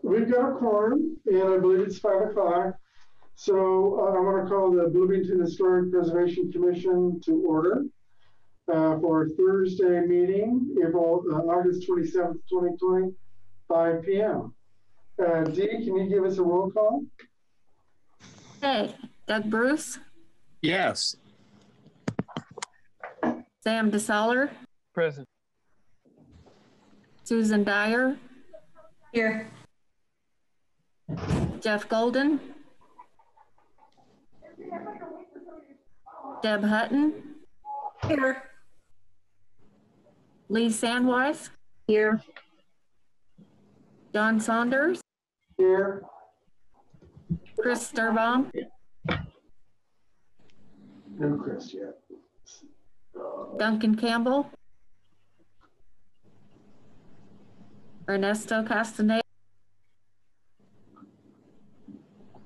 we've got a quorum, and I believe it's 5 o'clock. So I want to call the Bloomington Historic Preservation Commission to order for Thursday meeting, August 27th, 2020, 5 p.m. Dee, can you give us a roll call? Hey, Doug Bruce? Yes. Sam DeSaller? Present. Susan Dyer? Here. Jeff Golden? Deb Hutton? Here. Lee Sandweiss? Here. John Saunders? Here. Chris Sturbaum? No Chris yet. Duncan Campbell? Ernesto Castaneda?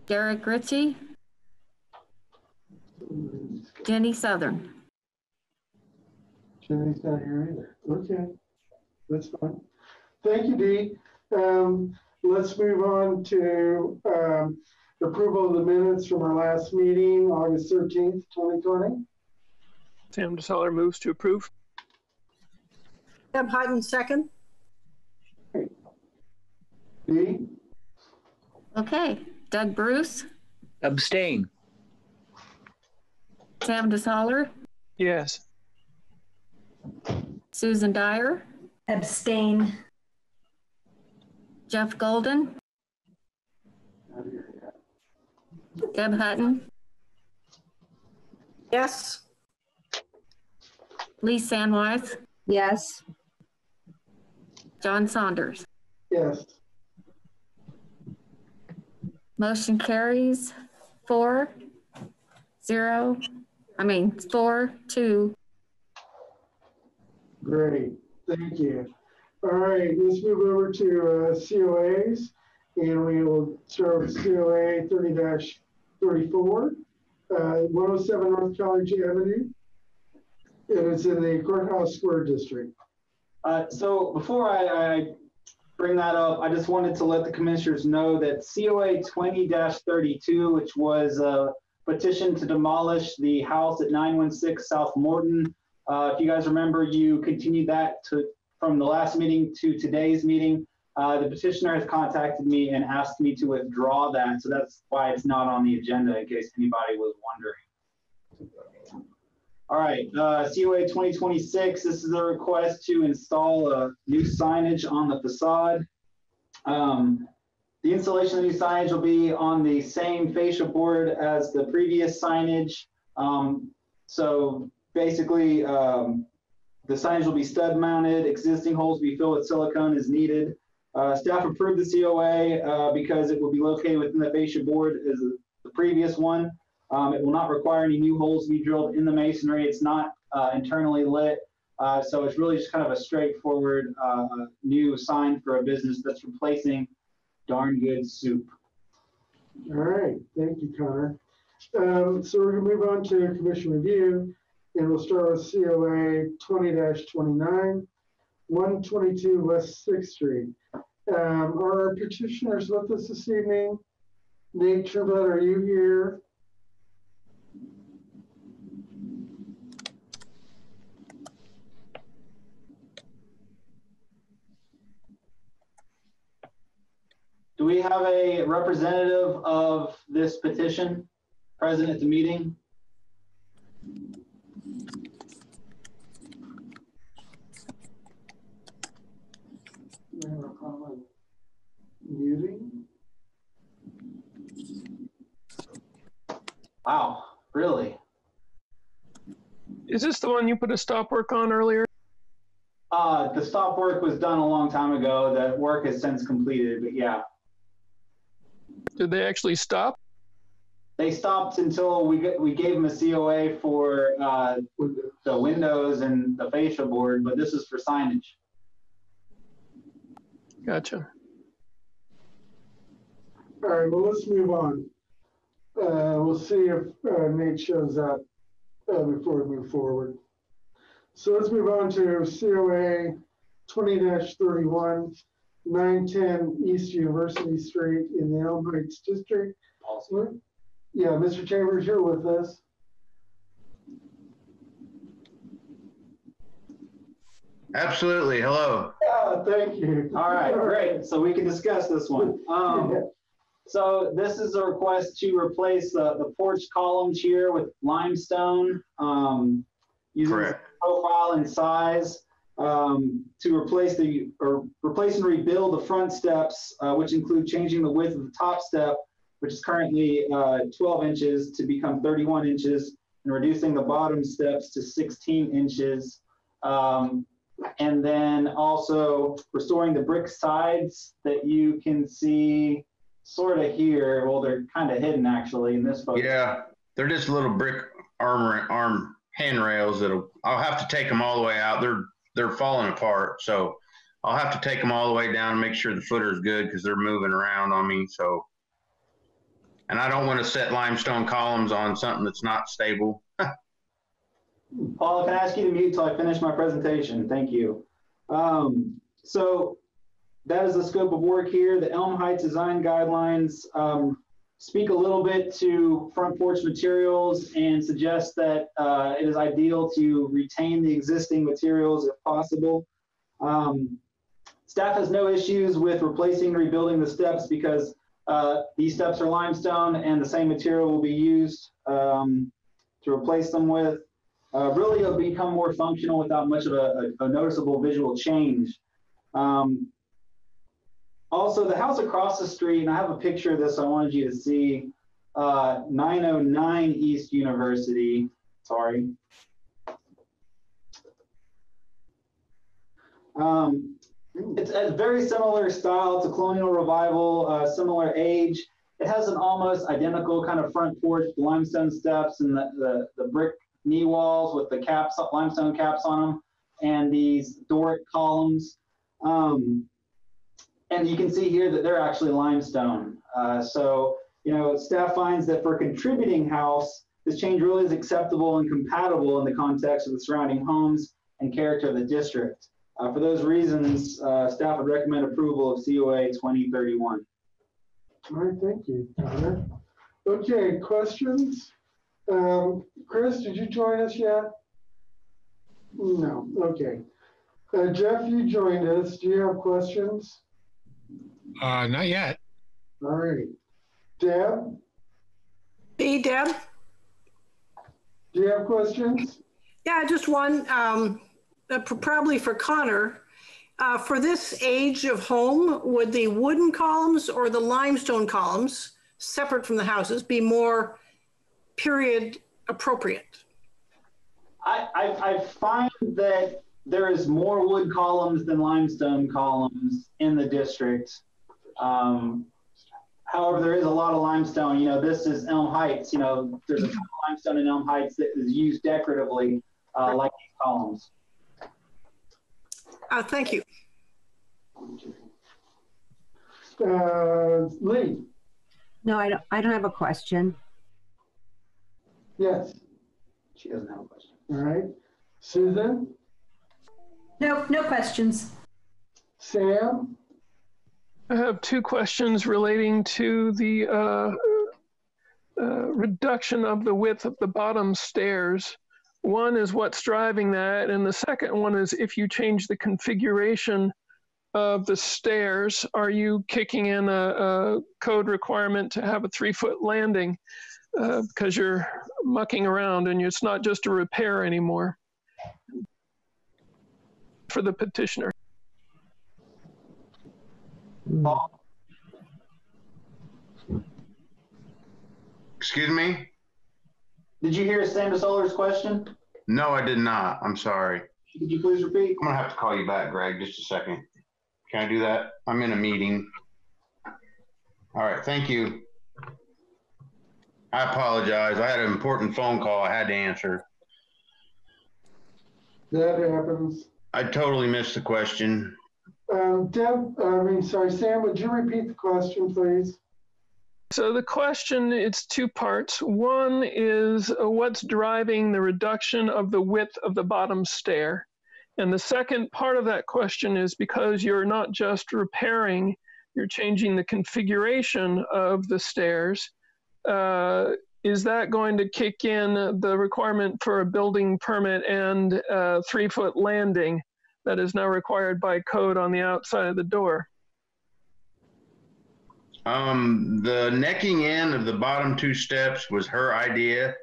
Derek Ritchie? Jenny Southern? Jenny's not here either. Okay, that's fine. Thank you, Dee. Let's move on to approval of the minutes from our last meeting, August 13th, 2020. Sam DeSaller moves to approve. Deb Hutton, second. Dee? Okay. Doug Bruce? Abstain. Sam DeSaller? Yes. Susan Dyer? Abstain. Jeff Golden? Not here yet. Deb Hutton? Yes. Lee Sandweiss? Yes. John Saunders? Yes. Motion carries 4-2. Great, thank you. All right, let's move over to COAs, and we will start with COA 30-34, 107 North College Avenue, and it's in the Courthouse Square District. So before I bring that up, I just wanted to let the commissioners know that COA 20-32, which was a petition to demolish the house at 916 South Morton. If you guys remember, you continued that from the last meeting to today's meeting. The petitioner has contacted me and asked me to withdraw that, so that's why it's not on the agenda, in case anybody was wondering. All right, COA 2026, this is a request to install a new signage on the facade. The installation of the new signage will be on the same fascia board as the previous signage. So basically, the signage will be stud mounted, existing holes will be filled with silicone as needed. Staff approved the COA because it will be located within the fascia board as the previous one. It will not require any new holes to be drilled in the masonry. It's not internally lit. So it's really just kind of a straightforward new sign for a business that's replacing Darn Good Soup. All right, thank you, Connor. So we're gonna move on to commission review, and we'll start with COA 20-29, 122 West 6th Street. Are our petitioners with us this evening? Nate Trueblood, are you here? Do we have a representative of this petition present at the meeting? We have a problem muting. Wow, really? Is this the one you put a stop work on earlier? The stop work was done a long time ago. The work has since completed, but yeah. Did they actually stop? They stopped until we gave them a COA for the windows and the fascia board, but this is for signage. Gotcha. All right, well, let's move on. We'll see if Nate shows up before we move forward. So let's move on to COA 20-31, 910 East University Street in the Elm Heights District. Yeah, Mr. Chambers, you're with us. Absolutely. Hello. Yeah, thank you. All right, great. So we can discuss this one. So this is a request to replace the porch columns here with limestone, using Correct. profile and size, to replace and rebuild the front steps, which include changing the width of the top step, which is currently 12 inches, to become 31 inches, and reducing the bottom steps to 16 inches. And then also restoring the brick sides that you can see sort of here. Well, they're kind of hidden actually in this photo. Yeah, they're just little brick arm handrails I'll have to take them all the way out. They're falling apart, so I'll have to take them all the way down and make sure the footer is good because they're moving around on me. So, and I don't want to set limestone columns on something that's not stable. Paula, can I ask you to mute until I finish my presentation? Thank you. So that is the scope of work here. The Elm Heights design guidelines speak a little bit to front porch materials and suggest that it is ideal to retain the existing materials if possible. Staff has no issues with replacing and rebuilding the steps because these steps are limestone and the same material will be used to replace them with. Really, it'll become more functional without much of a noticeable visual change. Also, the house across the street, and I have a picture of this I wanted you to see, 909 East University, sorry. It's a very similar style. It's a colonial revival, similar age. It has an almost identical kind of front porch, limestone steps, and the brick knee walls with the caps, limestone caps on them, and these Doric columns. And you can see here that they're actually limestone. So, staff finds that for a contributing house, this change really is acceptable and compatible in the context of the surrounding homes and character of the district. For those reasons, staff would recommend approval of COA 2031. All right, thank you, Connor. Okay, questions? Chris, did you join us yet? No, okay. Jeff, you joined us. Do you have questions? Not yet. All right. Deb? Hey, Deb? Do you have questions? Yeah, just one, probably for Connor. For this age of home, would the wooden columns or the limestone columns, separate from the houses, be more period appropriate? I find that there is more wood columns than limestone columns in the district. However, there is a lot of limestone. This is Elm Heights. There's a ton of limestone in Elm Heights that is used decoratively, like these columns. Thank you. Lee? No, I don't have a question. Yes. She doesn't have a question. All right. Susan? No questions. Sam? I have two questions relating to the reduction of the width of the bottom stairs. One is what's driving that, and the second one is if you change the configuration of the stairs, are you kicking in a code requirement to have a 3-foot landing because you're mucking around and it's not just a repair anymore for the petitioner? Paul? Excuse me? Did you hear Sandra Solar's question? No, I did not. I'm sorry. Could you please repeat? I'm gonna have to call you back, Greg, just a second. Can I do that? I'm in a meeting. All right, thank you. I apologize. I had an important phone call I had to answer. That happens. I totally missed the question. Sam, would you repeat the question, please? So the question, it's two parts. One is what's driving the reduction of the width of the bottom stair? And the second part of that question is because you're not just repairing, you're changing the configuration of the stairs. Is that going to kick in the requirement for a building permit and a 3-foot landing that is now required by code on the outside of the door? The necking in of the bottom 2 steps was her idea.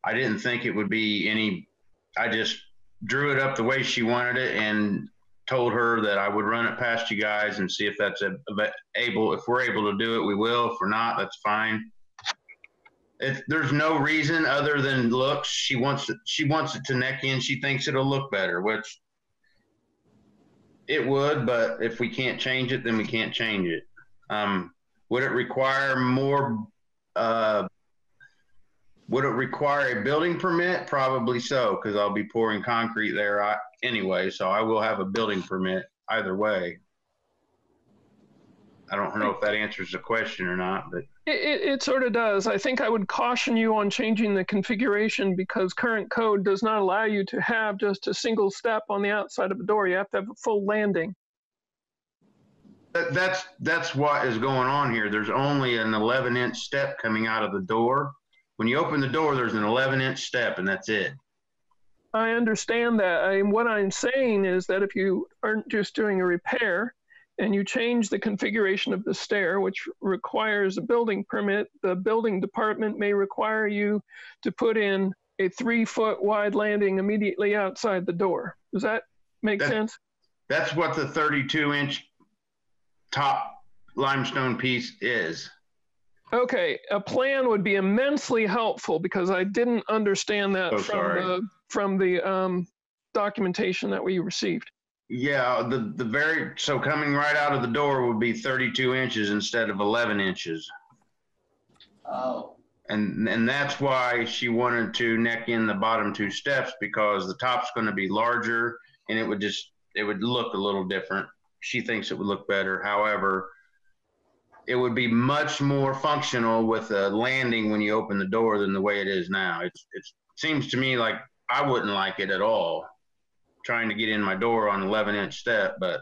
I didn't think it would be any, I just drew it up the way she wanted it and told her that I would run it past you guys and see if that's able, if we're able to do it, we will. If we're not, that's fine. If there's no reason other than looks, she wants it to neck in. She thinks it'll look better, which it would, but if we can't change it, then we can't change it. Would it require more, would it require a building permit? Probably so, because I'll be pouring concrete there anyway, so I will have a building permit either way. I don't know if that answers the question or not, but. It sort of does. I think I would caution you on changing the configuration because current code does not allow you to have just a single step on the outside of a door. You have to have a full landing. That's what is going on here. There's only an 11-inch step coming out of the door. When you open the door, there's an 11-inch step, and that's it. I understand that. What I'm saying is that if you aren't just doing a repair and you change the configuration of the stair, which requires a building permit, the building department may require you to put in a 3-foot wide landing immediately outside the door. Does that make sense? That's what the 32-inch top limestone piece is. Okay, a plan would be immensely helpful because I didn't understand that from the documentation that we received. Yeah, so coming right out of the door would be 32 inches instead of 11 inches. Oh. And that's why she wanted to neck in the bottom 2 steps, because the top's going to be larger and it would look a little different. She thinks it would look better. However, it would be much more functional with a landing when you open the door than the way it is now. It seems to me like I wouldn't like it at all, trying to get in my door on an 11-inch step. But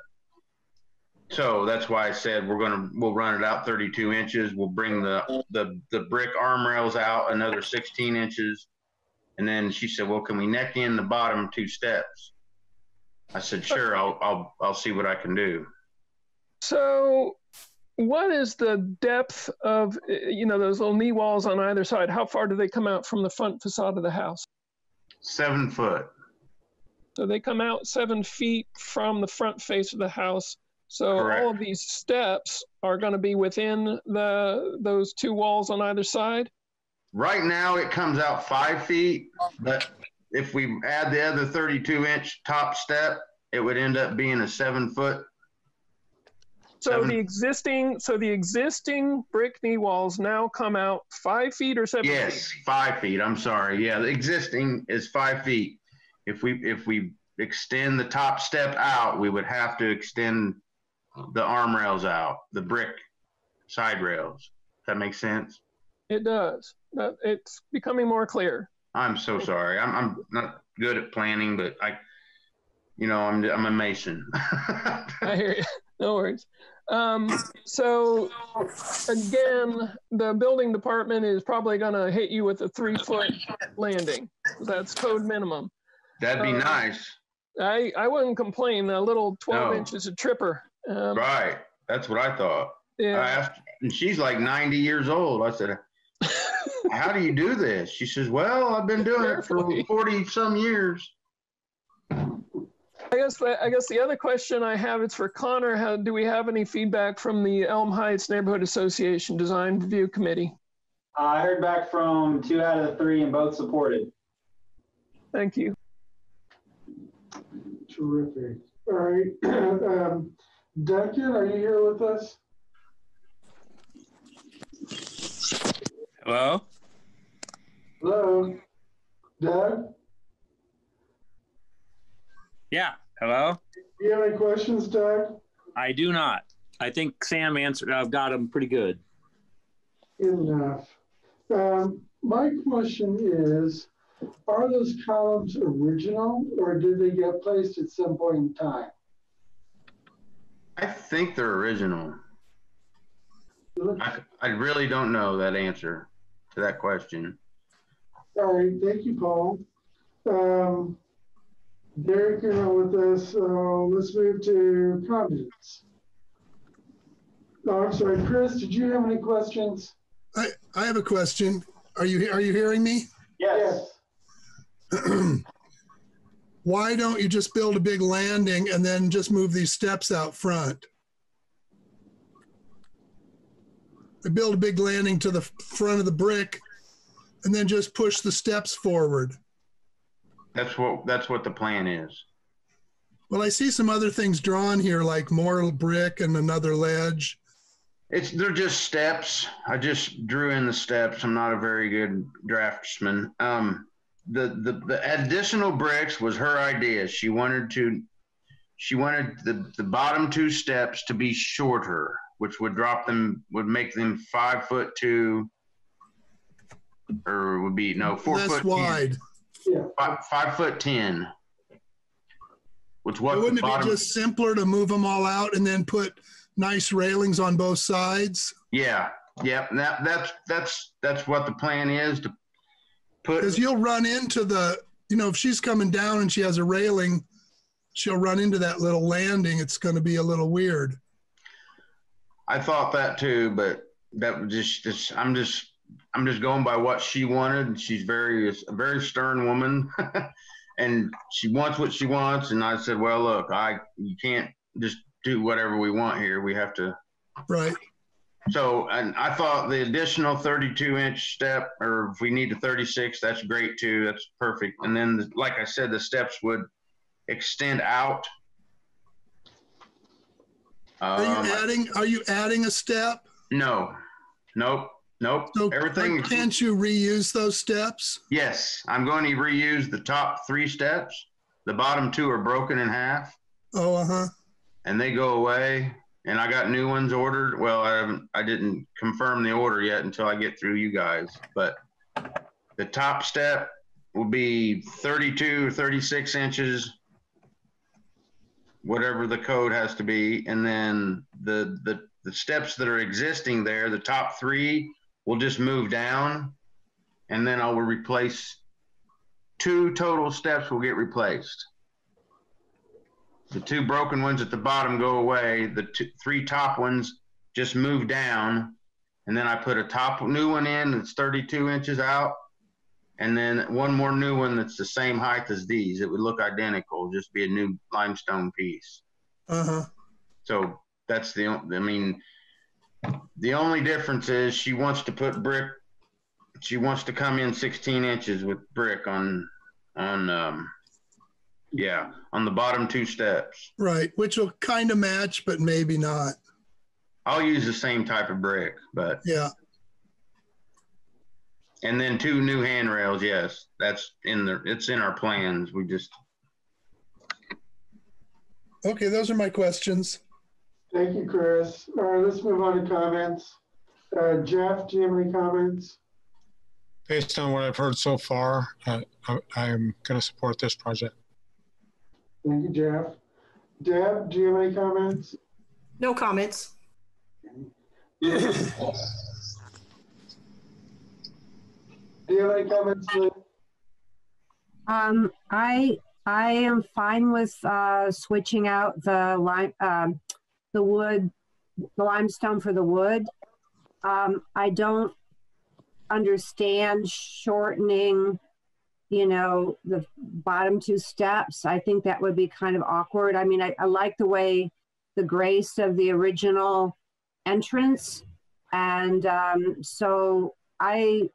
so that's why I said we'll run it out 32 inches. We'll bring the brick arm rails out another 16 inches. And then she said, well, can we neck in the bottom 2 steps? I said, sure, I'll see what I can do. So what is the depth of, those little knee walls on either side? How far do they come out from the front facade of the house? 7 foot. So they come out 7 feet from the front face of the house. So Correct. All of these steps are going to be within those 2 walls on either side? Right now it comes out 5 feet, but if we add the other 32-inch top step, it would end up being a 7 foot. So the existing brick knee walls now come out 5 feet or 7 feet? Yes, 5 feet. I'm sorry. Yeah, the existing is 5 feet. If we extend the top step out, we would have to extend the arm rails out, the brick side rails. Does that make sense? It does. It's becoming more clear. I'm so sorry. I'm not good at planning, but I'm a mason. I hear you. No worries. So again, the building department is probably going to hit you with a 3-foot landing. That's code minimum. That'd be nice. I wouldn't complain. A little 12 inches a tripper. Right. That's what I thought. Yeah. I asked, and she's like 90 years old. I said, how do you do this? She says, well, I've been doing it for 40 some years. I guess the other question I have is for Connor. Do we have any feedback from the Elm Heights Neighborhood Association Design Review Committee? I heard back from 2 out of the 3 and both supported. Thank you. Terrific. All right. Duncan, are you here with us? Hello? Hello? Doug? Yeah, hello? Do you have any questions, Doug? I do not. I think Sam answered. I've got him pretty good. Enough. My question is, Are those columns original or did they get placed at some point in time? I think they're original. I really don't know that answer to that question. All right, thank you, Paul. Derek, you're not with us, so let's move to comments. Oh, I'm sorry, Chris, did you have any questions? I have a question. Are you hearing me? Yes. Why don't you just build a big landing and then just move these steps out front? Build a big landing to the front of the brick and then just push the steps forward. That's what the plan is. Well, I see some other things drawn here, like more brick and another ledge. They're just steps. I just drew in the steps. I'm not a very good draftsman. The additional bricks was her idea. She wanted the bottom two steps to be shorter, which would make them 5'2", or would be 4 foot. Less wide. Yeah. 5'10". Which what Wouldn't the it bottom, be just simpler to move them all out and then put nice railings on both sides? Yeah. Yep. That's what the plan is, to put. Because you'll run into if she's coming down and she has a railing, she'll run into that little landing. It's going to be a little weird. I thought that too, but that was just I'm just going by what she wanted. She's a very stern woman, and she wants what she wants. And I said, well, look, you can't just do whatever we want here. We have to. Right. So, and I thought the additional 32-inch step, or if we need a 36, that's great too. That's perfect. And then, like I said, the steps would extend out. Are you adding a step? No. Nope. So Everything. Can't you reuse those steps? Yes, I'm going to reuse the top 3 steps. The bottom 2 are broken in half. Oh, uh-huh. And they go away. And I got new ones ordered. Well, I didn't confirm the order yet until I get through you guys. But the top step will be 32 or 36 inches, whatever the code has to be. And then the steps that are existing there, the top 3 will just move down. And then I will replace 2 total steps will get replaced. The 2 broken ones at the bottom go away. The 3 top ones just move down. And then I put a new one in that's 32 inches out. And then one more new one that's the same height as these. It would look identical, just be a new limestone piece. Uh-huh. So that's the only difference is she wants to put brick. She wants to come in 16 inches with brick on the bottom 2 steps. Right, which will kind of match, but maybe not. I'll use the same type of brick, but yeah. And then 2 new handrails. Yes, that's it's in our plans. We just. Okay, those are my questions. Thank you, Chris. All right, let's move on to comments. Jeff, do you have any comments? Based on what I've heard so far, I'm going to support this project. Thank you, Jeff. Deb, do you have any comments? No comments. Do you have any comments, Lynn? I am fine with switching out the limestone for the wood. I don't understand shortening, the bottom 2 steps. I think that would be kind of awkward. I mean, I like the way the grace of the original entrance. And so I'm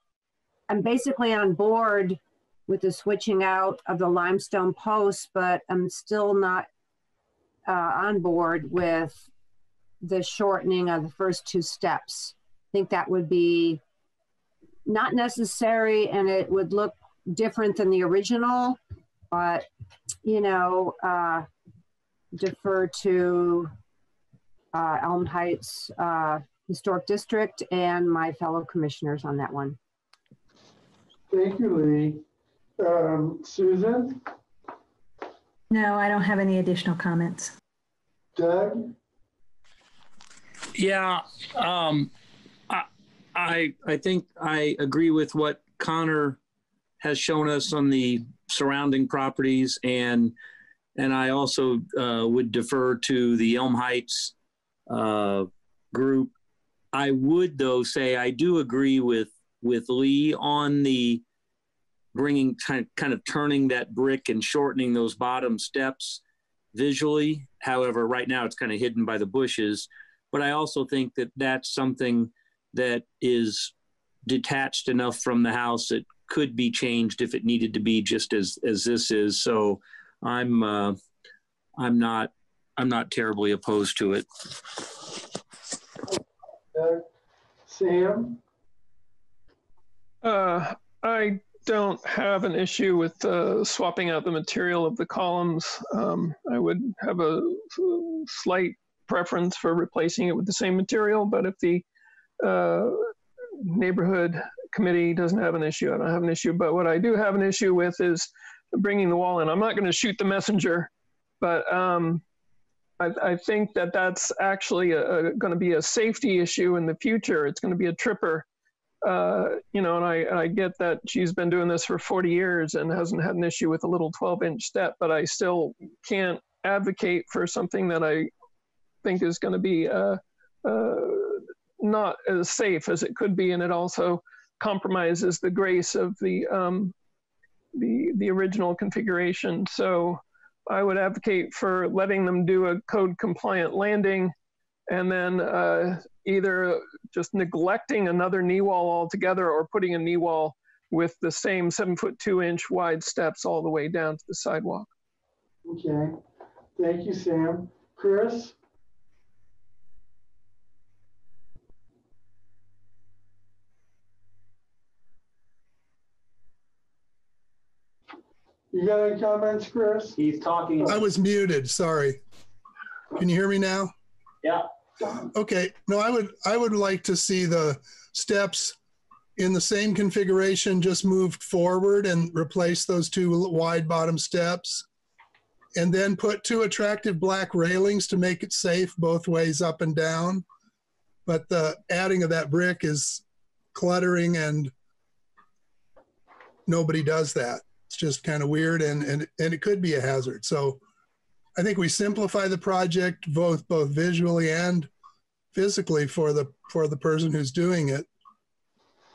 basically on board with the switching out of the limestone posts, but I'm still not on board with the shortening of the first 2 steps. I think that would be not necessary, and it would look different than the original, but defer to Elm Heights Historic District and my fellow commissioners on that one. Thank you, Lee. Susan, No, I don't have any additional comments. Doug, Yeah, I think I agree with what Connor has shown us on the surrounding properties, and I also would defer to the Elm Heights group. I would, though, say I do agree with Lee on the bringing kind of turning that brick and shortening those bottom steps visually. However, right now it's kind of hidden by the bushes. But I also think that that's something that is detached enough from the house that could be changed if it needed to be, just as this is. So I'm not terribly opposed to it. Sam, I don't have an issue with swapping out the material of the columns. I would have a slight preference for replacing it with the same material, but if the neighborhood committee doesn't have an issue, I don't have an issue. But what I do have an issue with is bringing the wall in. I'm not going to shoot the messenger, but I think that that's actually going to be a safety issue in the future. It's going to be a tripper. And I get that she's been doing this for 40 years and hasn't had an issue with a little 12-inch step, but I still can't advocate for something that I think is going to be not as safe as it could be, and it also compromises the grace of the original configuration. So I would advocate for letting them do a code-compliant landing, and then either just neglecting another knee wall altogether, or putting a knee wall with the same 7'2" wide steps all the way down to the sidewalk. okay. Thank you, Sam. Chris? You got any comments, Chris? He's talking. I was muted, sorry. Can you hear me now? Yeah. Okay, no, I would like to see the steps in the same configuration, just moved forward and replace those two wide bottom steps. And then put two attractive black railings to make it safe both ways up and down. But the adding of that brick is cluttering, and nobody does that. It's just kind of weird, and it could be a hazard. So I think we simplify the project both visually and physically for the person who's doing it.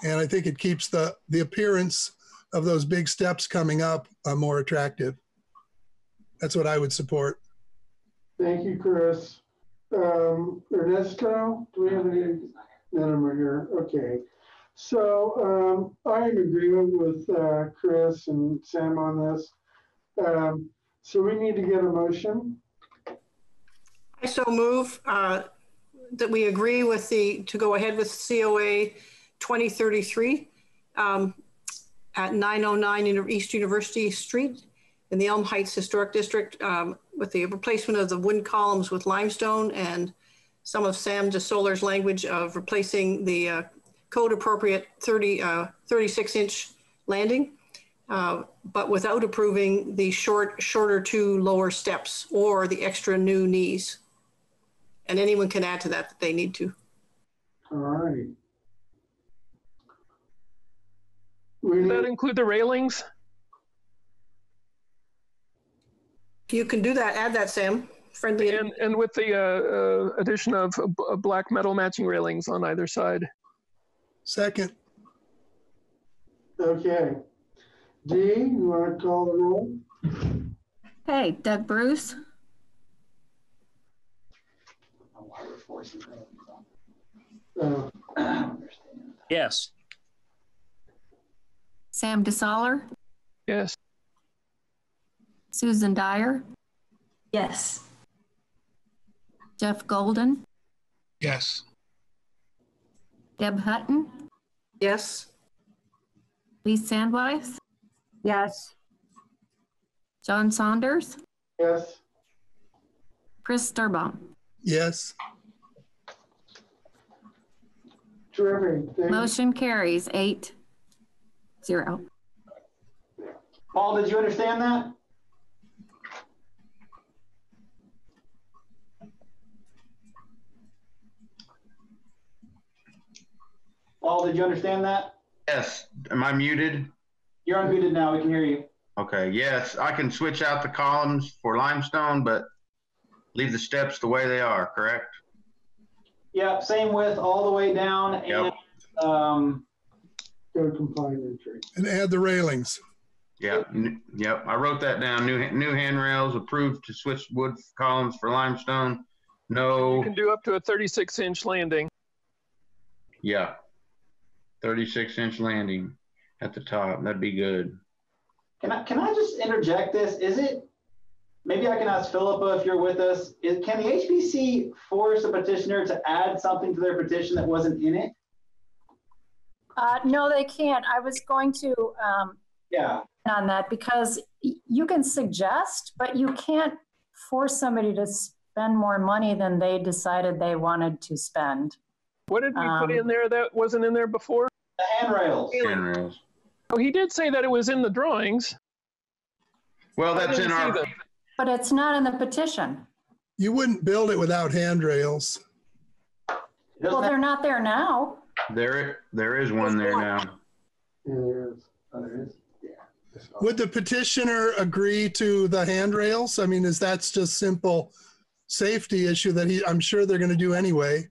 And I think it keeps the appearance of those big steps coming up more attractive. That's what I would support. Thank you, Chris. Ernesto, do we have any? None of them are here. Okay. So I'm in agreement with Chris and Sam on this. So we need to get a motion. I so move that we agree with to go ahead with COA 2033 at 909 East University Street in the Elm Heights Historic District, with the replacement of the wooden columns with limestone, and some of Sam DeSolar's language of replacing the code appropriate 36-inch landing, but without approving the shorter two lower steps or the extra new knees. And anyone can add to that they need to. All right. Does that include the railings? You can do that, add that, Sam. Friendly. And with the addition of black metal matching railings on either side. Second. Okay. Dee, you want to call the roll? Okay, Doug Bruce, Yes. Sam DeSolar, Yes. Susan Dyer, Yes. Jeff Golden, Yes. Deb Hutton, Yes. Lee Sandweiss, Yes. John Saunders, Yes. Chris Sturbaum. Yes. Terrific. Thank you. Motion carries 8-0. Paul, did you understand that? Paul, did you understand that? Yes. Am I muted? You're unmuted now. We can hear you. Okay. Yes, I can switch out the columns for limestone, but leave the steps the way they are, correct? Yeah, same width all the way down. Yep. And Code compliant entry. And add the railings. Yeah. Yep. I wrote that down. New handrails approved to switch wood columns for limestone. You No. can do up to a 36-inch landing. Yeah. 36-inch landing at the top. That'd be good. can I just interject this? Is it, maybe I can ask Philippa if you're with us. Can the HPC force a petitioner to add something to their petition that wasn't in it? No, they can't. I was going to Yeah. on that because you can suggest, but you can't force somebody to spend more money than they decided they wanted to spend. What did we put in there that wasn't in there before? The handrails. Handrails. Oh, he did say that it was in the drawings. Well, I that's didn't in see our, them. But it's not in the petition. You wouldn't build it without handrails. Well, they're not there now. there is one there now. Yeah, there is. Oh, there is? Yeah. Would the petitioner agree to the handrails? I mean, that's just simple safety issue that I'm sure they're going to do anyway.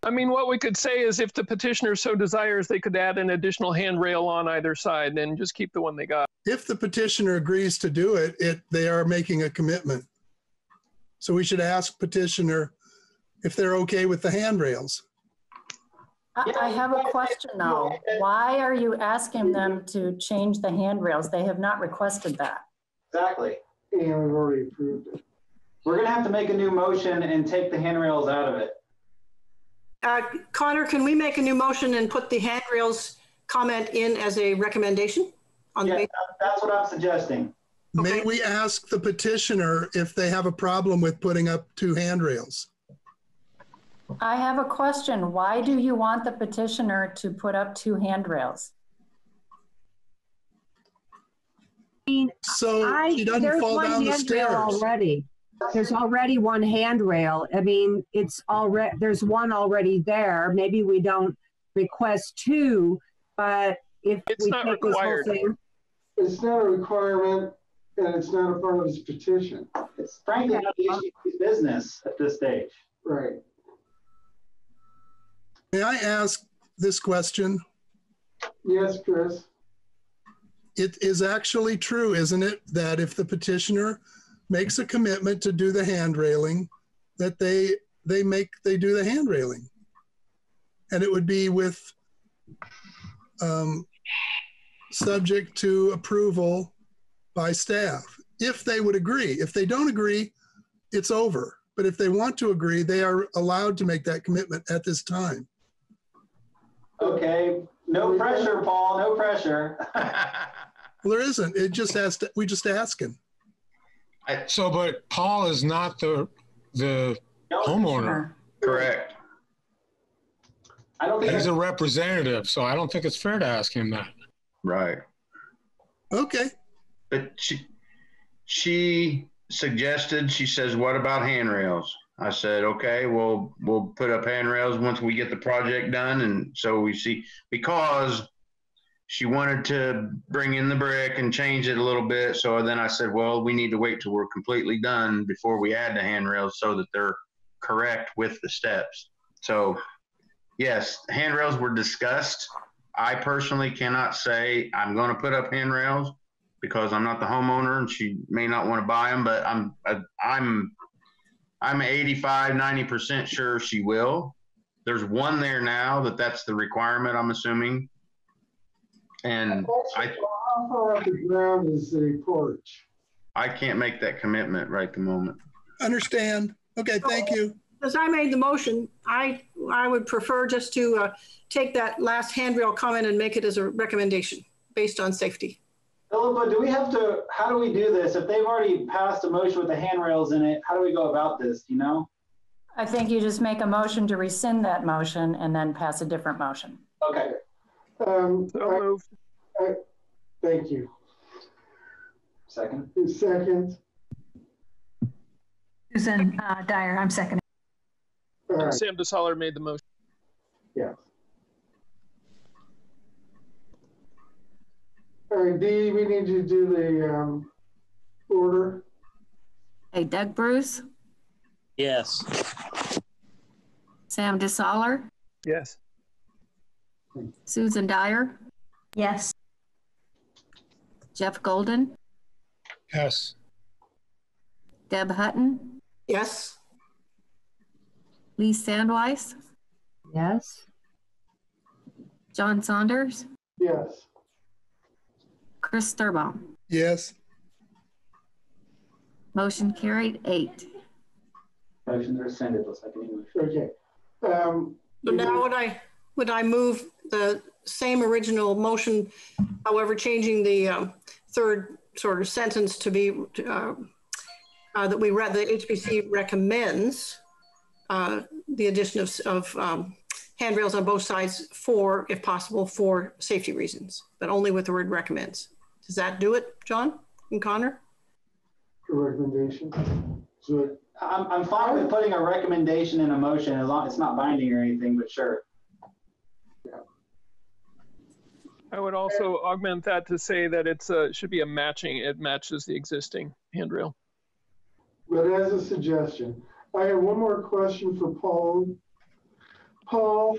I mean, what we could say is if the petitioner so desires, they could add an additional handrail on either side and just keep the one they got. If the petitioner agrees to do it, they are making a commitment. So we should ask petitioner if they're okay with the handrails. I have a question though. Why are you asking them to change the handrails? They have not requested that. Exactly. And we've already approved it. We're going to have to make a new motion and take the handrails out of it. Connor, can we make a new motion and put the handrails comment in as a recommendation? Yeah, that's what I'm suggesting. May we ask the petitioner if they have a problem with putting up 2 handrails? I have a question. Why do you want the petitioner to put up 2 handrails? So she doesn't There's fall one down the handrail stairs. already. There's already one handrail. I mean, there's one already there. Maybe we don't request 2, but if It's we not take this whole required. thing, It's not a requirement and it's not a part of his petition. It's frankly not the HPC's business at this stage. Right. May I ask this question? Yes, Chris. It is actually true, isn't it, that if the petitioner makes a commitment to do the hand railing, that they do the hand railing, and it would be with subject to approval by staff if they would agree. If they don't agree, it's over. But if they want to agree, they are allowed to make that commitment at this time. Okay, no pressure, Paul, no pressure. Well, there isn't. It just has to. We just ask him. So, but Paul is not the homeowner. Correct. I don't think He's a representative, so I don't think it's fair to ask him that. Right. Okay. But she suggested, she says, what about handrails? I said, okay, well, we'll put up handrails once we get the project done. And so we see, because she wanted to bring in the brick and change it a little bit. So then I said, well, we need to wait till we're completely done before we add the handrails so that they're correct with the steps. So yes, handrails were discussed. I personally cannot say I'm going to put up handrails because I'm not the homeowner and she may not want to buy them, but I'm 85, 90% sure she will. There's one there now that's the requirement, I'm assuming. And how far off the ground is the porch? I can't make that commitment right the moment. Understand. Okay, thank you. As I made the motion, I would prefer just to take that last handrail comment and make it as a recommendation based on safety. Philippa, how do we do this? If they've already passed a motion with the handrails in it, how do we go about this? Do you know? I think you just make a motion to rescind that motion and then pass a different motion. Okay. Thank you. Second. Who's second? Susan Dyer, I'm seconding. All right, Sam DeSaller made the motion. yeah. All right, Dee, we need you to do the order. Okay, Doug Bruce, Yes. Sam DeSaller, Yes. Susan Dyer, Yes. Jeff Golden, Yes. Deb Hutton, Yes. Lee Sandweiss, Yes. John Saunders, Yes. Chris Sturbaum. Yes. Motion carried 8. Motion rescinded. The second English. Okay. So now would I move the same original motion, however, changing the third sort of sentence to be that we read, the HPC recommends the addition of handrails on both sides for, if possible, for safety reasons, but only with the word recommends. Does that do it, John and Connor? Recommendation. So I'm fine with putting a recommendation in a motion as long as it's not binding or anything, but sure. I would also augment that to say that it's should be a matching. It matches the existing handrail. but as a suggestion, I have one more question for Paul. Paul,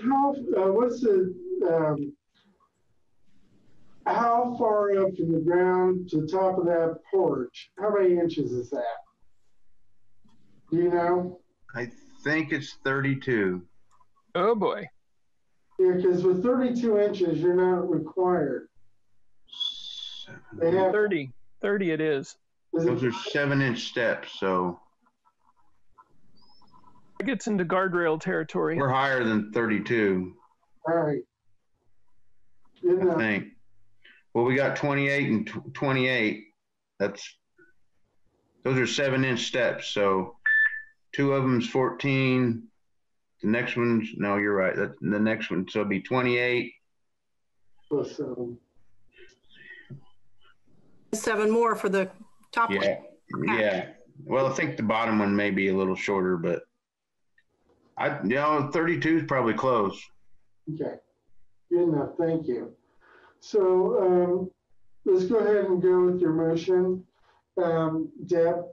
how far up from the ground to the top of that porch? How many inches is that? Do you know? I think it's 32. Oh boy. Yeah, because with 32 inches, you're not required. They have 30 it is. Those are 7-inch steps, so It gets into guardrail territory. we're higher than 32, All right. Good I enough. think. Well, we got 28 and 28. Those are 7-inch steps, so 2 of them's 14. The next one's, no, you're right. That's the next one. So it'll be 28. Plus 7. 7 more for the top one. Yeah. Well, I think the bottom one may be a little shorter, but 32 is probably close. Okay. Good enough. Thank you. So let's go ahead and go with your motion. Deb?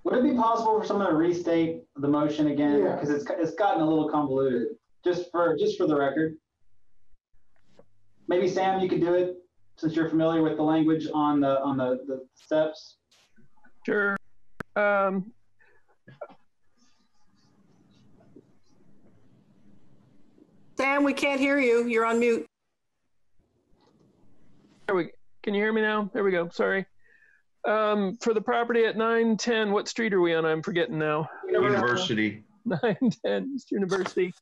Would it be possible for someone to restate the motion again? Yeah. Because it's gotten a little convoluted. Just for the record. Maybe Sam, you could do it since you're familiar with the language on the steps. Sure. Sam, we can't hear you. You're on mute. Can you hear me now? There we go. Sorry. For the property at 910, what street are we on? I'm forgetting now. University. 910 East University.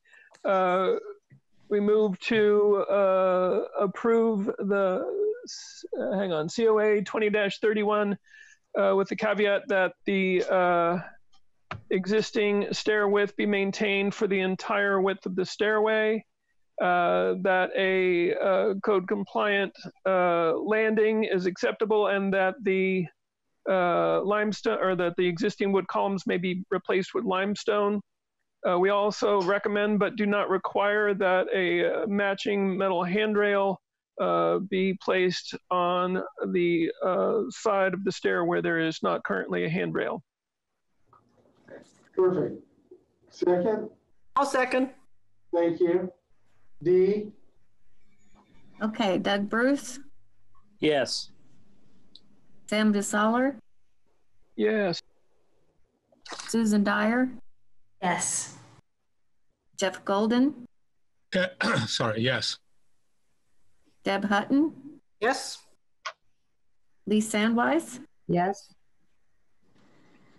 We move to approve the, COA 20-31 with the caveat that the existing stair width be maintained for the entire width of the stairway, that a code compliant landing is acceptable, and that the limestone, or that the existing wood columns may be replaced with limestone. We also recommend but do not require that a matching metal handrail be placed on the side of the stair where there is not currently a handrail. Perfect. Second? I'll second. Thank you. Dee? Okay, Doug Bruce, Yes. Sam DeSaller, Yes. Susan Dyer, Yes. Jeff Golden, Sorry, yes. Deb Hutton, Yes. Lee Sandweiss, Yes.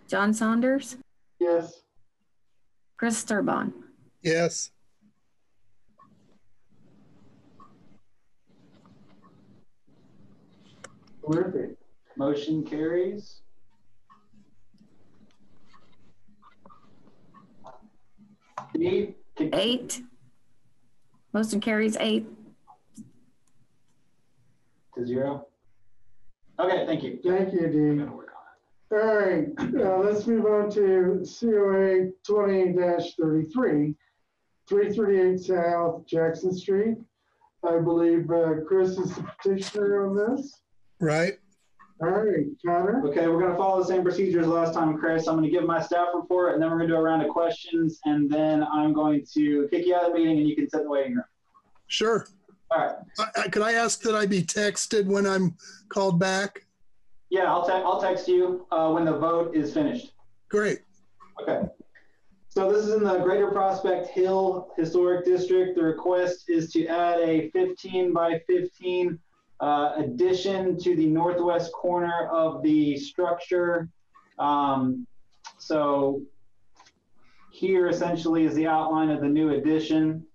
John Saunders, Yes. Chris Sturbaum. Yes. Terrific. Motion carries. Dee, 8. Motion carries 8. to 0. Okay, thank you. Thank you, I'm Dee. gonna work on All right, let's move on to COA 20-33, 338 South Jackson Street. I believe Chris is the petitioner on this. Right? All right, Connor. it. Okay, we're gonna follow the same procedure as last time, Chris. I'm gonna give my staff report, and then we're gonna do a round of questions, and then I'm going to kick you out of the meeting, and you can sit in the waiting room. Sure. All right. Could I ask that I be texted when I'm called back? Yeah, I'll text you when the vote is finished. Great. Okay. So this is in the Greater Prospect Hill Historic District. The request is to add a 15 by 15 addition to the northwest corner of the structure. So here essentially is the outline of the new addition.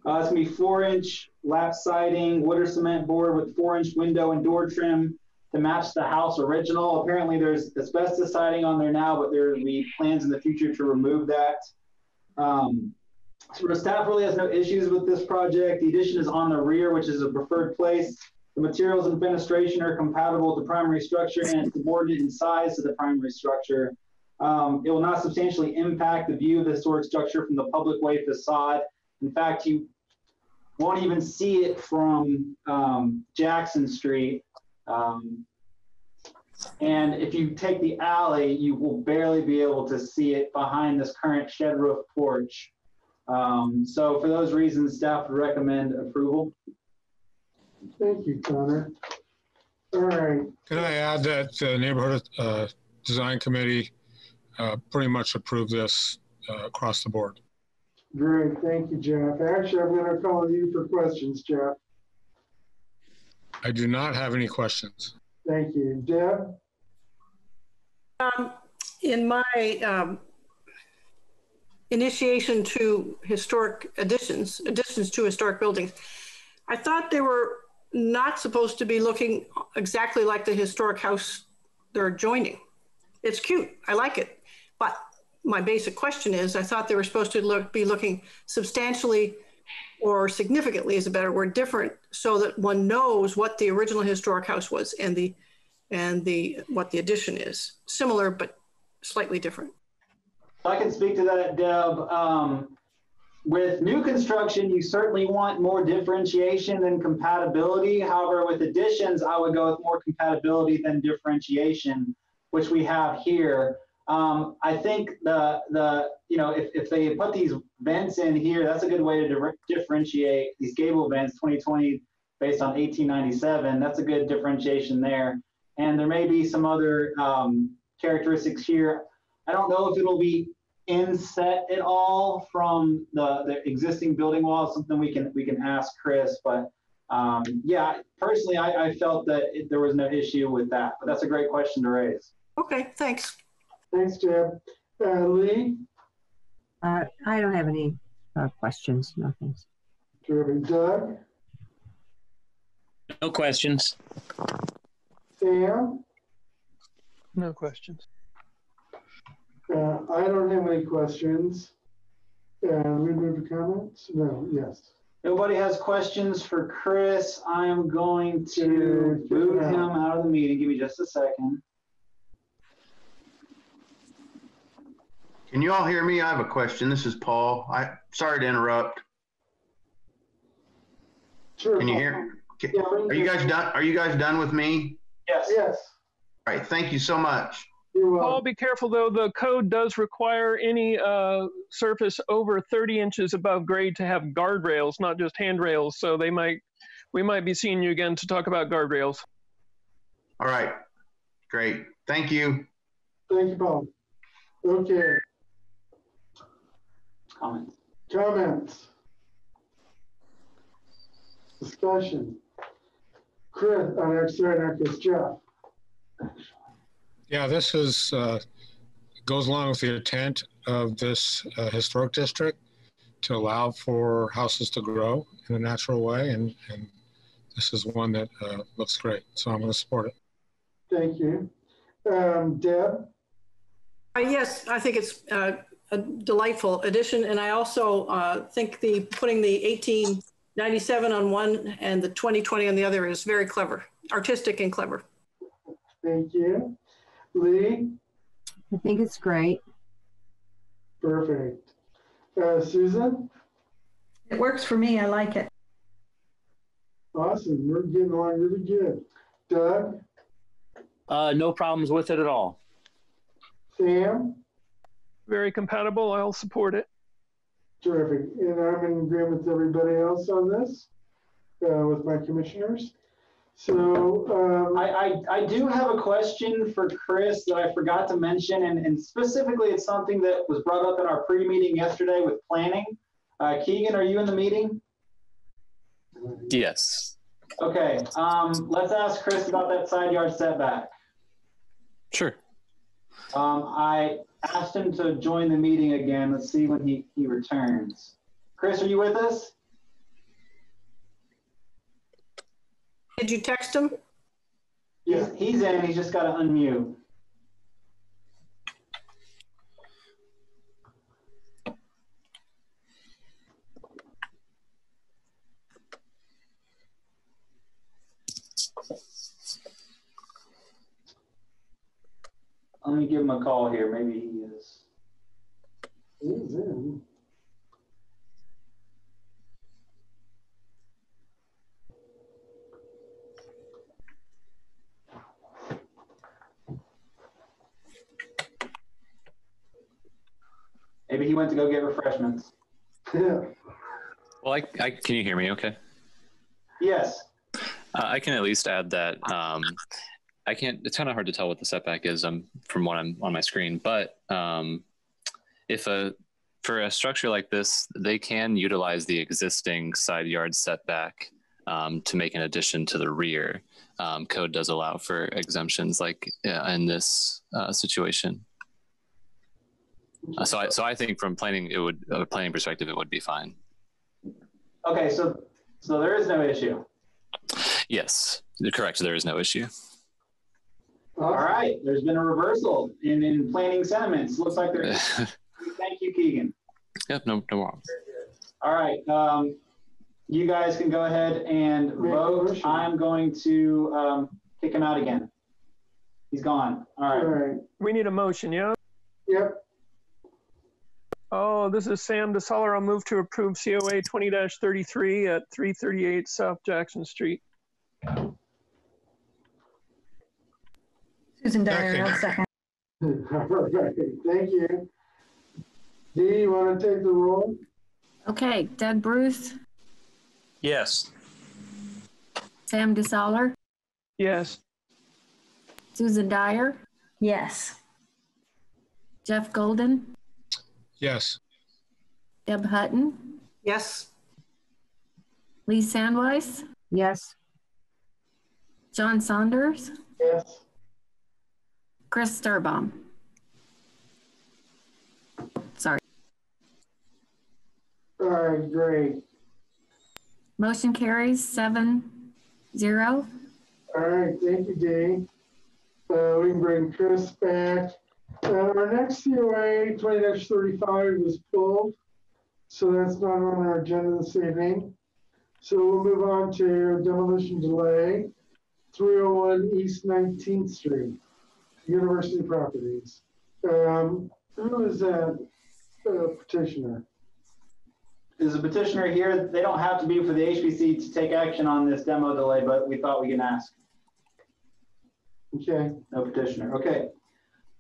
It's gonna be 4-inch lap siding, wood or cement board with 4-inch window and door trim to match the house original. Apparently there's asbestos siding on there now, but there will be plans in the future to remove that. So the staff really has no issues with this project. The addition is on the rear, which is a preferred place. The materials and fenestration are compatible with the primary structure and subordinate in size to the primary structure. It will not substantially impact the view of the historic structure from the public way facade. In fact, you won't even see it from Jackson Street. And if you take the alley, you will barely be able to see it behind this current shed roof porch. So for those reasons, staff would recommend approval. Thank you, Connor. All right. Can I add that the neighborhood design committee pretty much approved this across the board? Great. Thank you, Jeff. Actually, I'm going to call you for questions, Jeff. I do not have any questions. Thank you. Deb? In my initiation to historic additions to historic buildings, I thought they were not supposed to be looking exactly like the historic house they're adjoining. It's cute. I like it. But my basic question is, I thought they were supposed to be looking substantially or significantly is a better word, different, so that one knows what the original historic house was and what the addition is. Similar, but slightly different. I can speak to that, Deb. With new construction, you certainly want more differentiation than compatibility. However, with additions, I would go with more compatibility than differentiation, which we have here. I think if they put these vents in here, that's a good way to differentiate these gable vents, 2020 based on 1897. That's a good differentiation there. And there may be some other characteristics here. I don't know if it'll be inset at all from the existing building wall. Something we can ask Chris, but yeah, personally, I felt that there was no issue with that. But that's a great question to raise. Okay, thanks. Thanks, Deb. Lee? I don't have any questions. Nothing. Terrific. Doug? No questions. Sam? No questions. I don't have any questions. We move to comments? No, yes. Nobody has questions for Chris. I'm going to boot him out of the meeting. Give me just a second. Can you all hear me? I have a question. This is Paul. Sorry to interrupt. Sure. Can you hear? Yeah, Are you guys done? Are you guys done with me? Yes. Yes. All right. Thank you so much. You're welcome. Paul, be careful though. The code does require any surface over 30 inches above grade to have guardrails, not just handrails. So we might be seeing you again to talk about guardrails. All right. Great. Thank you. Thank you, Paul. Okay. Comments. Discussion. Chris, sorry, not Chris, Jeff. Yeah, this is goes along with the intent of this historic district to allow for houses to grow in a natural way, and this is one that looks great. So I'm going to support it. Thank you. Deb? Yes, I think it's a delightful addition, and I also think putting the 1897 on one and the 2020 on the other is very clever, artistic and clever. Thank you. Lee? I think it's great. Perfect. Susan? It works for me. I like it. Awesome. We're getting along really good. Doug? No problems with it at all. Sam? Very compatible. I'll support it. Terrific. And I'm in agreement with everybody else on this, with my commissioners. So I do have a question for Chris that I forgot to mention, and specifically it's something that was brought up in our pre-meeting yesterday with planning. Keegan, are you in the meeting? Yes. Okay, let's ask Chris about that side yard setback. Sure. I asked him to join the meeting again. Let's see when he returns. Chris, are you with us? Did you text him? He's in. He's just got to unmute. Let me give him a call here. Maybe he is. he's in. Maybe he went to go get refreshments. Yeah. Well, I can you hear me okay? Yes. I can at least add that I can't, it's kind of hard to tell what the setback is from what I'm on my screen, but for a structure like this, they can utilize the existing side yard setback to make an addition to the rear. Code does allow for exemptions like in this situation. So I think from planning, a planning perspective, it would be fine. Okay, so there is no issue. Yes, correct. There is no issue. All right, there's been a reversal in planning sentiments. Looks like there is. Thank you, Keegan. Yep, no problem. All right, you guys can go ahead and vote. I'm going to kick him out again. He's gone. All right. We need a motion, yeah? Yep. Oh, this is Sam DeSoller. I'll move to approve COA 20-33 at 338 South Jackson Street. Susan Dyer, I'll second. All right. Thank you. Dee, you want to take the roll? Okay, Doug Bruce, Yes. Sam DeSoller, Yes. Susan Dyer, Yes. Jeff Golden, Yes. Deb Hutton, Yes. Lee Sandweiss, Yes. John Saunders, Yes. Chris Sturbaum. Sorry. All right, great. Motion carries 7-0. All right, thank you, Dee. We can bring Chris back. Our next COA 20-35 was pulled, so that's not on our agenda this evening. So we'll move on to demolition delay, 301 East 19th Street, University Properties. Who is that petitioner? Is a petitioner here? They don't have to be for the HPC to take action on this demo delay, but we thought we can ask. Okay. No petitioner. Okay.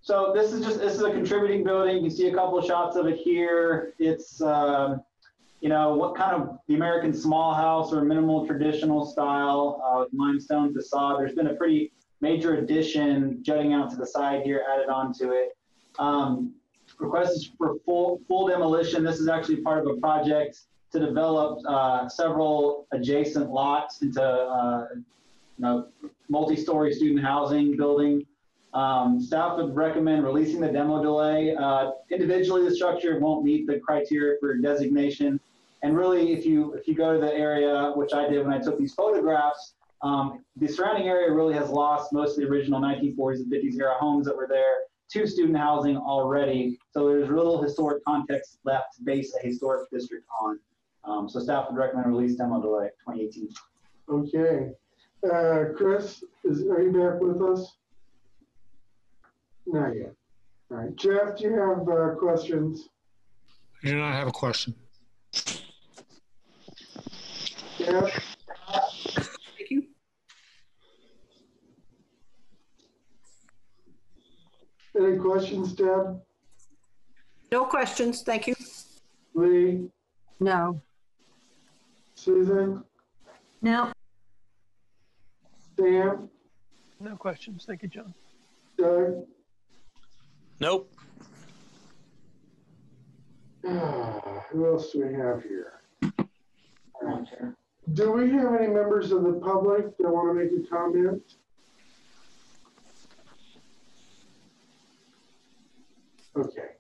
So this is a contributing building. You see a couple of shots of it here. It's you know, what kind of the American small house or minimal traditional style with limestone facade. There's been a pretty major addition jutting out to the side here added onto it. Request is for full demolition. This is actually part of a project to develop several adjacent lots into you know, multi-story student housing building. Staff would recommend releasing the demo delay. Individually, the structure won't meet the criteria for designation. And really, if you go to the area, which I did when I took these photographs, the surrounding area really has lost most of the original 1940s and 50s era homes that were there to student housing already. So there's little historic context left to base a historic district on. So staff would recommend release demo delay 2018. Okay. Chris, are you back with us? Not yet. All right, Jeff, do you have questions? I do not have a question. Jeff? Thank you. Any questions, Deb? No questions, thank you. Lee? No. Susan? No. Sam? No questions. Thank you, John. Doug? Nope. Who else do we have here? Do we have any members of the public that want to make a comment? Okay.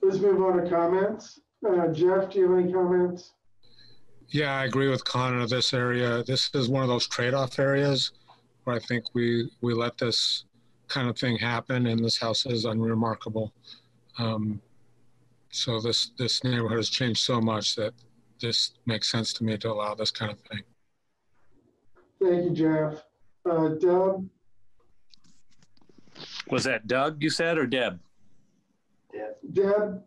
Let's move on to comments. Jeff, do you have any comments? Yeah, I agree with Connor. This area, this is one of those trade-off areas where I think we let this kind of thing happen, and this house is unremarkable. So this neighborhood has changed so much that this makes sense to me to allow this kind of thing. Thank you, Jeff. Deb? Was that Doug you said or Deb? Deb?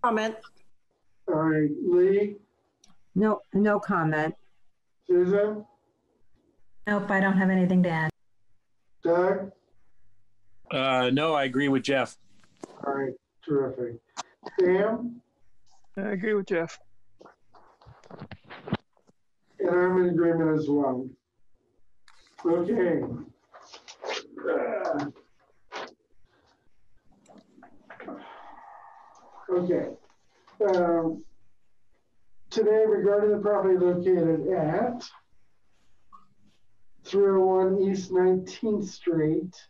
Comment. All right, Lee? No, no comment. Susan? Nope, I don't have anything to add. Doug? No, I agree with Jeff. All right, terrific. Sam? I agree with Jeff. And I'm in agreement as well. Okay. Okay. Today, regarding the property located at 301 East 19th Street,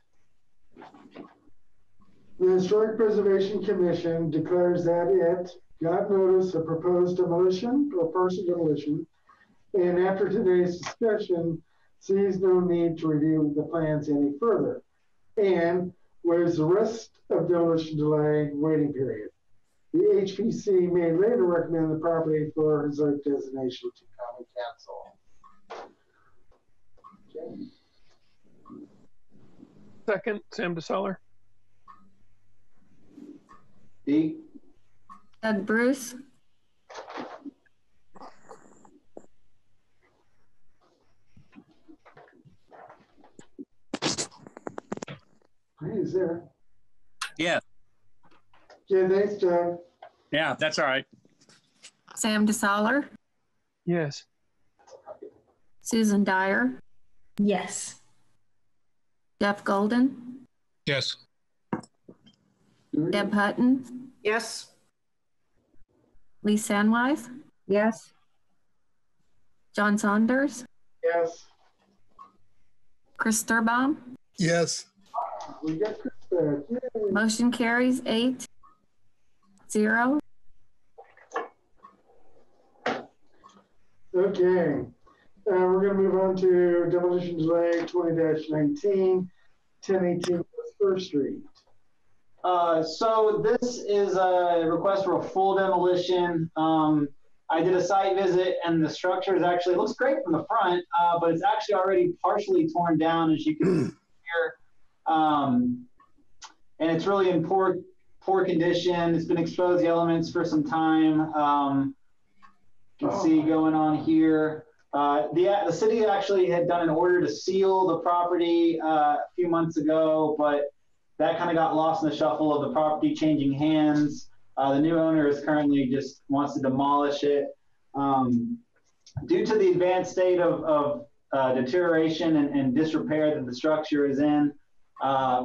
the Historic Preservation Commission declares that it got notice of proposed demolition or partial demolition, and after today's discussion, sees no need to review the plans any further, and waives the rest of demolition delay waiting period. The HPC may later recommend the property for historic designation to common council. Okay. Second, Sam DeSaller. D. Doug Bruce, He's there. Yeah. Okay, thanks, Doug. Yeah, that's all right. Sam DeSaller, Yes. Susan Dyer, Yes. Jeff Golden, Yes. Deb Hutton, Yes. Lee Sandwise, Yes. John Saunders, Yes. Chris Sturbaum. Yes. We got Chris back. Yay. Motion carries 8-0. Okay. We're going to move on to demolition delay 20-19, 1018 West First Street. So this is a request for a full demolition. I did a site visit, and the structure is actually, it looks great from the front, but it's actually already partially torn down, as you can see here. And it's really in poor condition. It's been exposed to elements for some time. You can see going on here. The city actually had done an order to seal the property a few months ago, but that kind of got lost in the shuffle of the property changing hands. The new owner is currently just wants to demolish it. Due to the advanced state of deterioration and disrepair that the structure is in,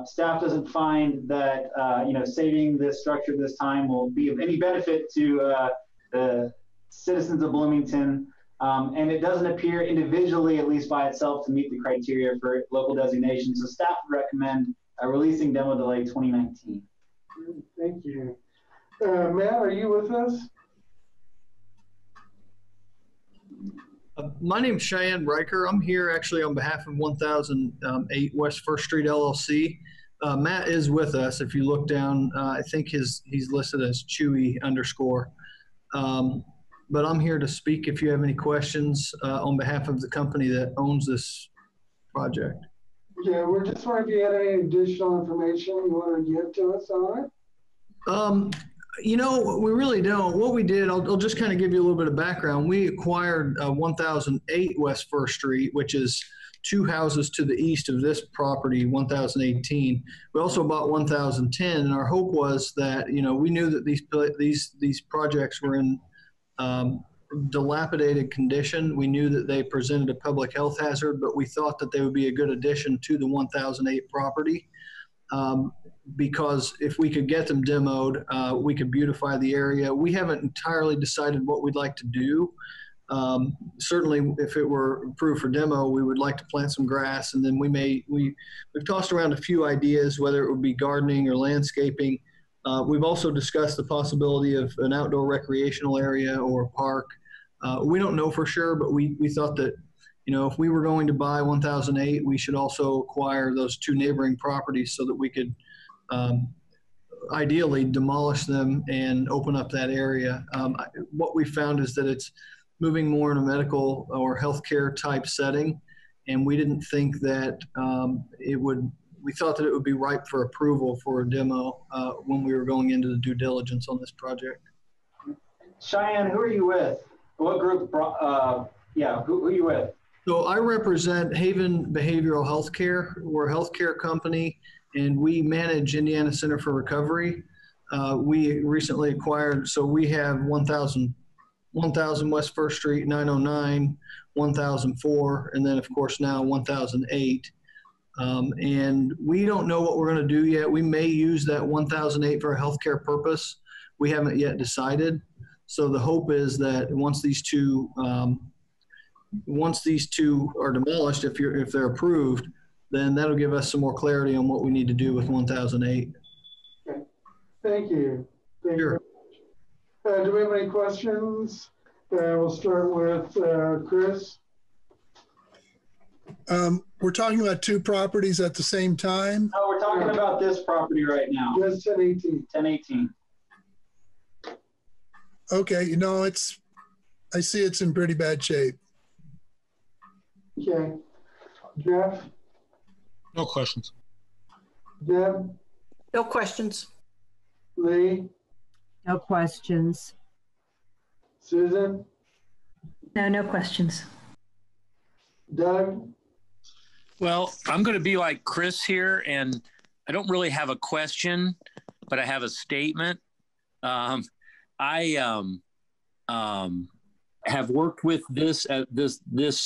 staff doesn't find that saving this structure this time will be of any benefit to the citizens of Bloomington. And it doesn't appear individually, at least by itself, to meet the criteria for local designation. So staff would recommend releasing demo delay 2019. Thank you. Matt, are you with us? My name's Cheyenne Riker. I'm here actually on behalf of 1008 West First Street LLC. Matt is with us. If you look down, I think he's listed as Chewy _. But I'm here to speak if you have any questions on behalf of the company that owns this project. Yeah, we're just wondering if you had any additional information you want to give to us on it. You know, we really don't. What we did, I'll just kind of give you a little bit of background. We acquired 1008 West First Street, which is 2 houses to the east of this property, 1018. We also bought 1010, and our hope was that, you know, we knew that these projects were in dilapidated condition. We knew that they presented a public health hazard, but we thought that they would be a good addition to the 1008 property. Because if we could get them demoed, we could beautify the area. We haven't entirely decided what we'd like to do. Certainly, if it were approved for demo, we would like to plant some grass, and then we've tossed around a few ideas, whether it would be gardening or landscaping. We've also discussed the possibility of an outdoor recreational area or a park. We don't know for sure, but we thought that, you know, if we were going to buy 1008, we should also acquire those 2 neighboring properties so that we could ideally demolish them and open up that area. What we found is that it's moving more in a medical or healthcare type setting, and we didn't think that we thought that it would be ripe for approval for a demo when we were going into the due diligence on this project. Cheyenne, who are you with? What group? Who are you with? So I represent Haven Behavioral Healthcare. We're a healthcare company, and we manage Indiana Center for Recovery. We recently acquired, so we have 1000 West First Street, 909, 1004, and then of course now 1008. And we don't know what we're going to do yet. We may use that 1008 for a healthcare purpose. We haven't yet decided. So the hope is that once these two are demolished, if they're approved, then that'll give us some more clarity on what we need to do with 1008. Okay. Thank you. Sure. Do we have any questions? We'll start with Chris. We're talking about 2 properties at the same time? No, we're talking about this property right now. Just 1018. 1018. Okay, you know, I see it's in pretty bad shape. Okay. Jeff? No questions. Deb? No questions. Lee? No questions. Susan? No questions. Doug? Well, I'm going to be like Chris here, and I don't really have a question, but I have a statement. I have worked with this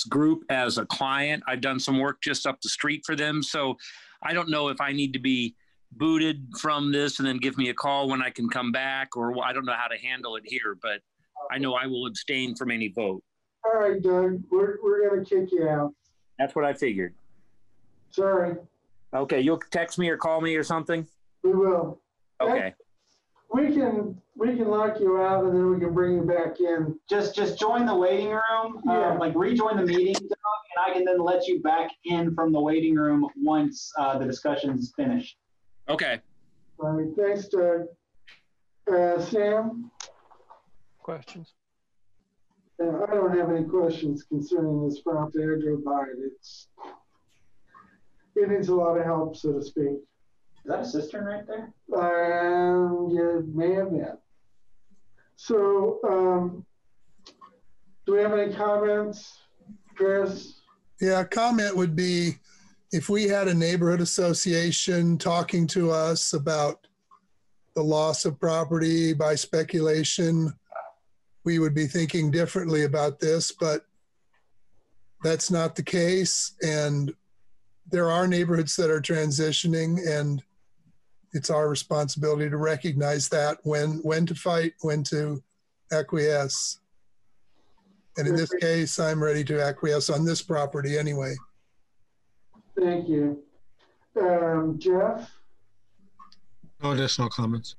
group as a client. I've done some work just up the street for them, so I don't know if I need to be booted from this and then give me a call when I can come back, or I don't know how to handle it here, but I know I will abstain from any vote. All right, Doug, we're going to kick you out. That's what I figured. Sorry. Okay, you'll text me or call me or something? We will. Okay. We can lock you out, and then we can bring you back in. Just join the waiting room, like rejoin the meeting, and I can then let you back in from the waiting room once the discussion's finished. Okay. All right, thanks, Doug. Sam? Questions? I don't have any questions concerning this property. I drove by it. It needs a lot of help, so to speak. Is that a cistern right there? Yeah, may have been. So, do we have any comments, Chris? Yeah, comment would be if we had a neighborhood association talking to us about the loss of property by speculation, we would be thinking differently about this, but that's not the case. And there are neighborhoods that are transitioning, and it's our responsibility to recognize that when to fight, when to acquiesce. And in this case, I'm ready to acquiesce on this property anyway. Thank you. Jeff? No additional comments.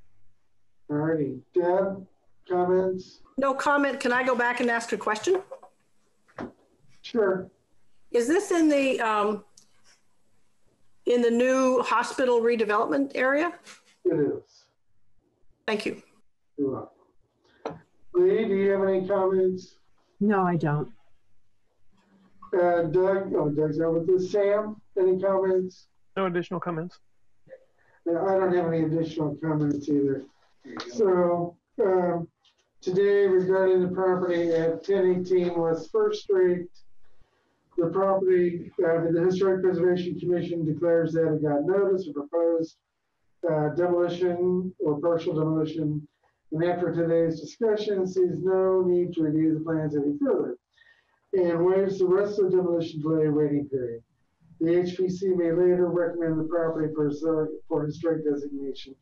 All righty. Deb, comments? No comment. Can I go back and ask a question? Sure. Is this in the new hospital redevelopment area? It is. Thank you. You're welcome. Lee, do you have any comments? No, I don't. Doug's out with this. Sam, any comments? No additional comments. No, I don't have any additional comments either. So today regarding the property at 1018 West First Street, the property, the Historic Preservation Commission declares that it got notice of proposed demolition or partial demolition, and after today's discussion sees no need to review the plans any further and waives the rest of the demolition delay waiting period. The HPC may later recommend the property for historic designation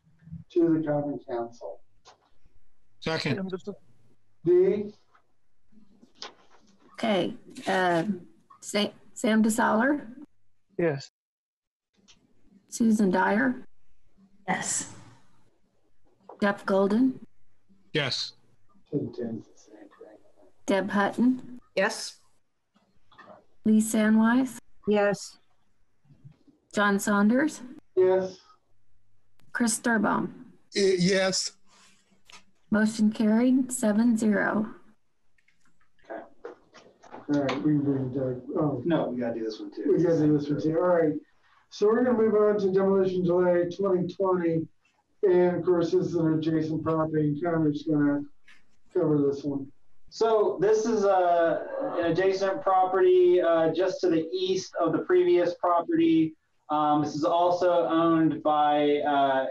to the Common Council. Second. D. Okay, Sam DeSaller, Yes. Susan Dyer, Yes. Jeff Golden, Yes. Deb Hutton, Yes. Lee Sandwise, Yes. John Saunders, Yes. Chris Sturbaum. Yes. Motion carried 7-0. All right, we can bring Doug. Oh, No, we gotta do this one too. we gotta do this one too. All right. So we're gonna move on to demolition delay 2020. And of course, this is an adjacent property, and Connor's gonna cover this one. So this is an adjacent property just to the east of the previous property. This is also owned by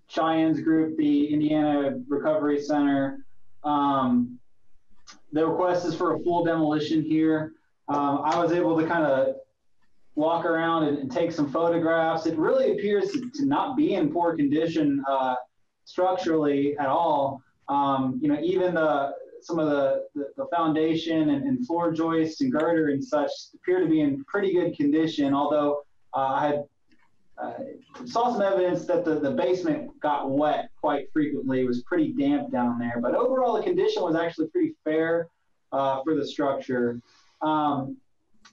Cheyenne's group, the Indiana Recovery Center. The request is for a full demolition here. I was able to kind of walk around and take some photographs. It really appears to not be in poor condition structurally at all. You know, even some of the foundation and floor joists and girder and such appear to be in pretty good condition, although I had saw some evidence that the basement got wet quite frequently. It was pretty damp down there, but overall the condition was actually pretty fair for the structure.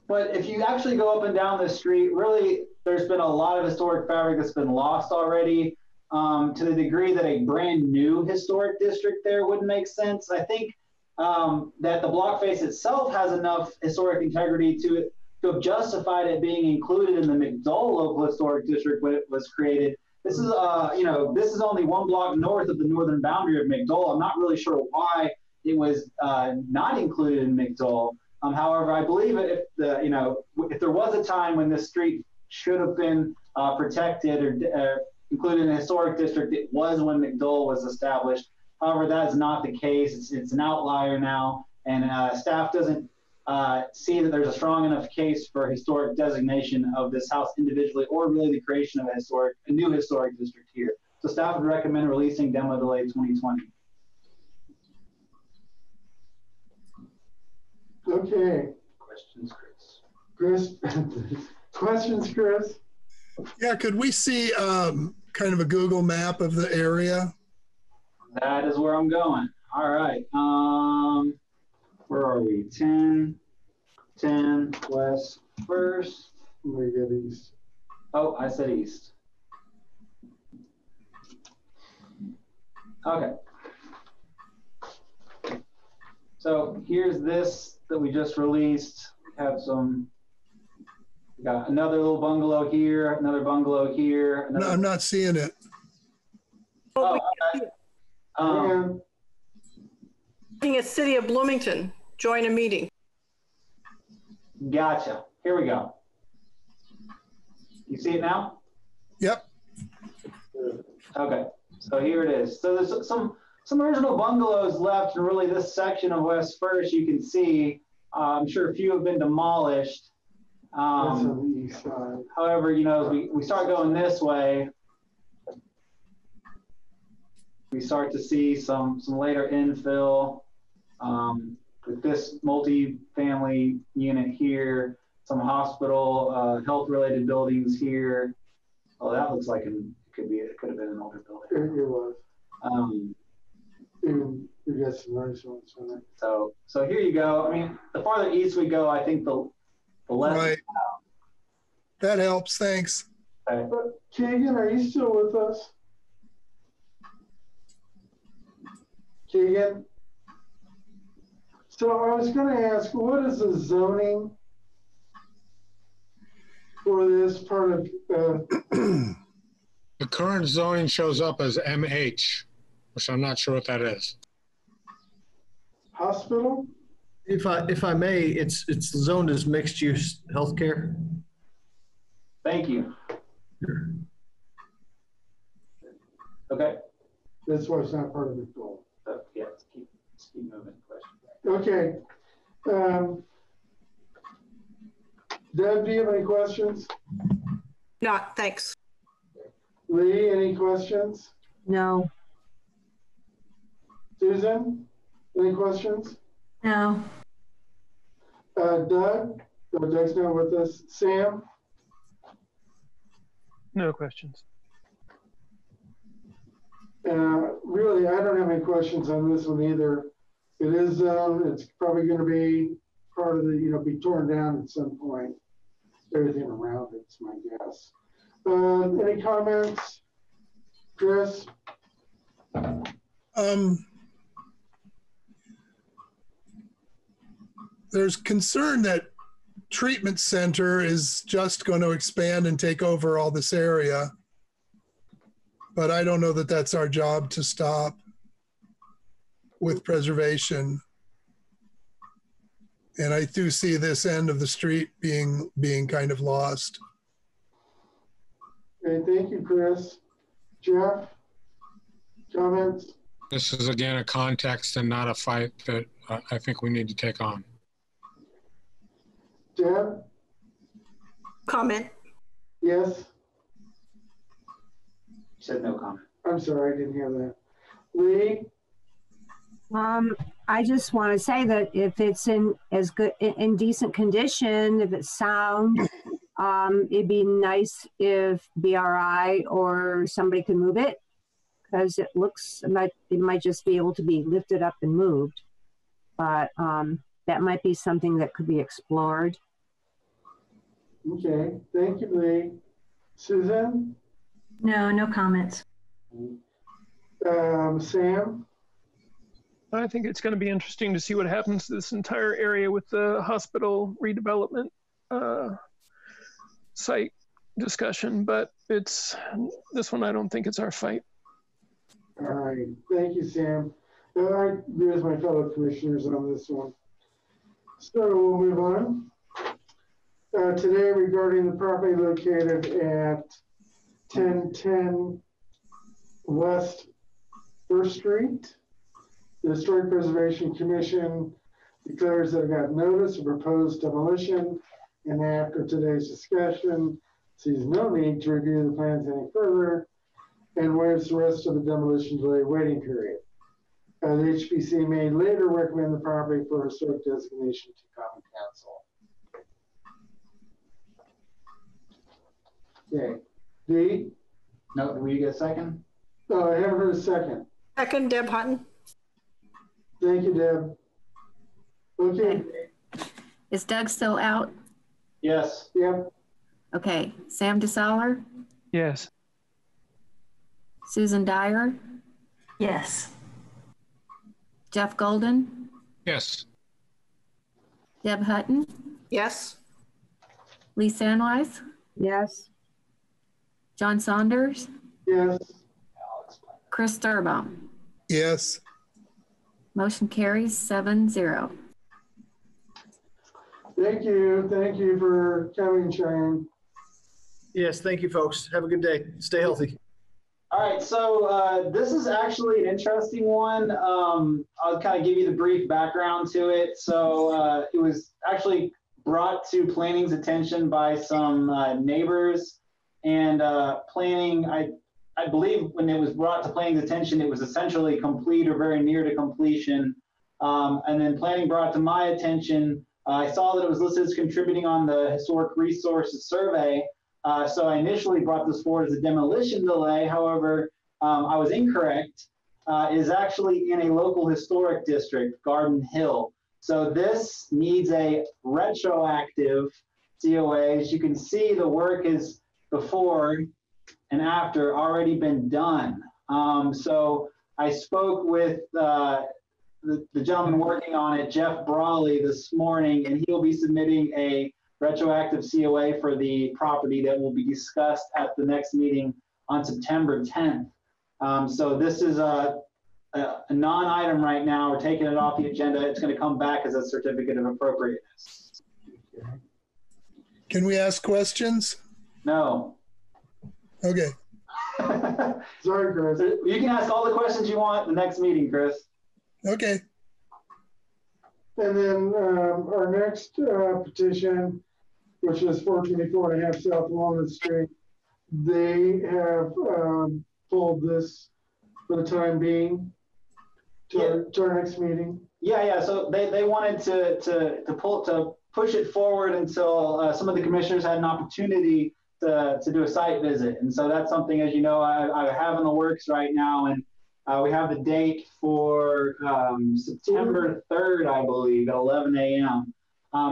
But if you actually go up and down this street, really there's been a lot of historic fabric that's been lost already, to the degree that a brand new historic district there wouldn't make sense. I think that the block face itself has enough historic integrity to have justified it being included in the McDowell Local Historic District when it was created. This is, you know, this is only one block north of the northern boundary of McDowell. I'm not really sure why it was not included in McDowell. However, I believe if you know, if there was a time when this street should have been protected or included in a historic district, it was when McDowell was established. However, that is not the case. It's an outlier now, and staff doesn't see that there's a strong enough case for historic designation of this house individually, or really the creation of a new historic district here. So staff would recommend releasing demo delay 2020. Okay. Questions, Chris? Questions, Chris? Yeah, could we see kind of a Google map of the area? That is where I'm going. All right. Where are we? 10 West First. We get east. Oh, I said east. Okay. So here's this that we just released. We have we got another little bungalow here, another bungalow here. No, I'm not seeing it. Oh, okay. Meeting at City of Bloomington. Join a meeting. Gotcha. Here we go. You see it now? Yep. Okay. So here it is. So there's some original bungalows left in really this section of West First. You can see, I'm sure a few have been demolished. That's on the east side. However, you know, as we start going this way, we start to see some later infill with this multi-family unit here, some hospital, health-related buildings here. Oh, that looks like it could have been an older building. It was. We got some nice ones on it. So here you go. I mean, the farther east we go, I think the less. Right. That helps. Thanks. Okay. Keegan, are you still with us? Keegan? So I was going to ask, what is the zoning for this part of, The current zoning shows up as MH, which I'm not sure what that is. hospital? If I may, it's zoned as mixed use healthcare. Thank you. Okay. That's why it's not part of the goal. Yeah, let's keep moving. Question. Okay. Deb, do you have any questions? Not, thanks. Lee, any questions? No. Susan, any questions? No. Doug? Oh, Doug's not with us. Sam? No questions. Really, I don't have any questions on this one either. It is, it's probably going to be part of the, be torn down at some point. Everything around it's my guess. Any comments? Chris? There's concern that treatment center is just going to expand and take over all this area. But I don't know that that's our job to stop with preservation. And I do see this end of the street being kind of lost. Okay, thank you, Chris. Jeff? Comments? This is again a context and not a fight that I think we need to take on. Deb? Comment. Yes? You said no comment. I'm sorry, I didn't hear that. Lee? I just want to say that if it's in decent condition, if it's sound, it'd be nice if BRI or somebody could move it, because it might just be able to be lifted up and moved. But that might be something that could be explored. Okay, thank you, Lee. Susan? No comments. Sam? I think it's going to be interesting to see what happens to this entire area with the hospital redevelopment site discussion, but this one, I don't think it's our fight. All right, thank you, Sam. I agree with my fellow commissioners on this one. So we'll move on. Today, regarding the property located at 1010 West 1st Street, the Historic Preservation Commission declares that it got notice of proposed demolition, and after today's discussion, sees no need to review the plans any further and waives the rest of the demolition delay waiting period. The HPC may later recommend the property for historic designation to Common Council. Okay. D? No, do we get a second? Oh, I haven't heard a second. Second, Deb Hutton. Thank you, Deb. Okay. Is Doug still out? Yes. Yep. Okay. Sam DeSaller? Yes. Susan Dyer? Yes. Jeff Golden? Yes. Deb Hutton? Yes. Lee Sandwise? Yes. John Saunders? Yes. Chris Sturbaum? Yes. Motion carries 7-0. Thank you. Thank you for coming, Cheyenne. Yes, thank you, folks. Have a good day. Stay healthy. All right, so this is actually an interesting one. I'll kind of give you the brief background to it. So it was actually brought to planning's attention by some neighbors, and planning, I believe when it was brought to planning's attention, it was essentially complete or very near to completion. And then planning brought to my attention, I saw that it was listed as contributing on the Historic Resources Survey. So I initially brought this forward as a demolition delay. However, I was incorrect. It is actually in a local historic district, Garden Hill. So this needs a retroactive COA. As you can see, the work is before and after already been done. So I spoke with the gentleman working on it, Jeff Brawley, this morning, and he'll be submitting a retroactive COA for the property that will be discussed at the next meeting on September 10th. So this is a non-item right now. We're taking it off the agenda. It's going to come back as a certificate of appropriateness. Can we ask questions? No. Okay. Sorry, Chris. You can ask all the questions you want at the next meeting, Chris. Okay. And then our next petition, which is 424.5 South Walnut Street, they have pulled this for the time being to our next meeting. Yeah. So they wanted to push it forward until some of the commissioners had an opportunity to do a site visit. And so that's something, as you know, I have in the works right now. And we have the date for September 3rd, I believe, at 11 a.m.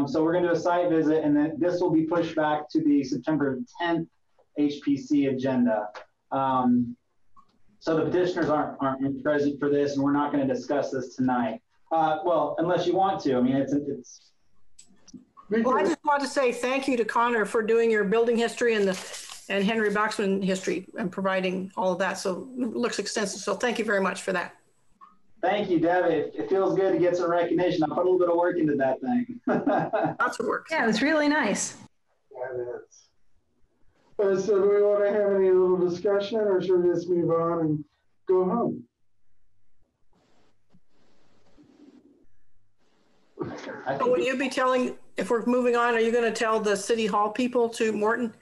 So we're going to do a site visit, and then this will be pushed back to the September 10th HPC agenda. So the petitioners aren't present for this, and we're not going to discuss this tonight. Well, unless you want to. I mean, it's. Well, I just want to say thank you to Connor for doing your building history and Henry Boxman history and providing all of that. So it looks extensive. So thank you very much for that. Thank you, Deb. It feels good to get some recognition. I put a little bit of work into that thing. Lots of work. Yeah, it was really nice. Yeah, it is. So do we want to have any little discussion, or should we just move on and go home? So will you be telling, if we're moving on, are you going to tell the City Hall people, to Morton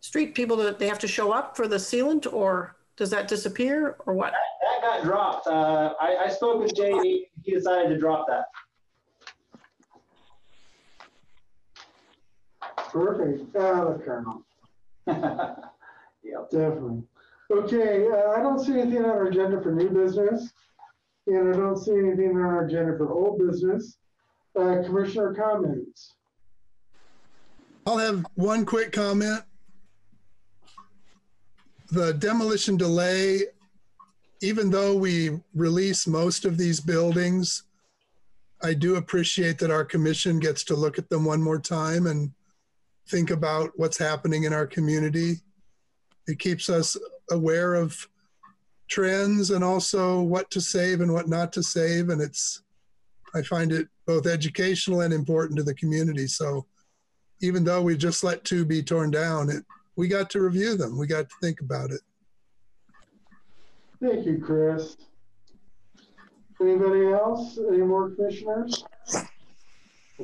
Street people, that they have to show up for the sealant, or does that disappear, or what? That got dropped. I spoke with JD. He decided to drop that. Perfect. The Colonel. Yep. Definitely. Okay, I don't see anything on our agenda for new business, and I don't see anything on our agenda for old business. Commissioner comments. I'll have one quick comment. The demolition delay, even though we release most of these buildings, I do appreciate that our commission gets to look at them one more time and think about what's happening in our community. It keeps us aware of trends and also what to save and what not to save. And I find it both educational and important to the community. So even though we just let 2 be torn down, we got to review them. We got to think about it. Thank you, Chris. Anybody else? Any more commissioners?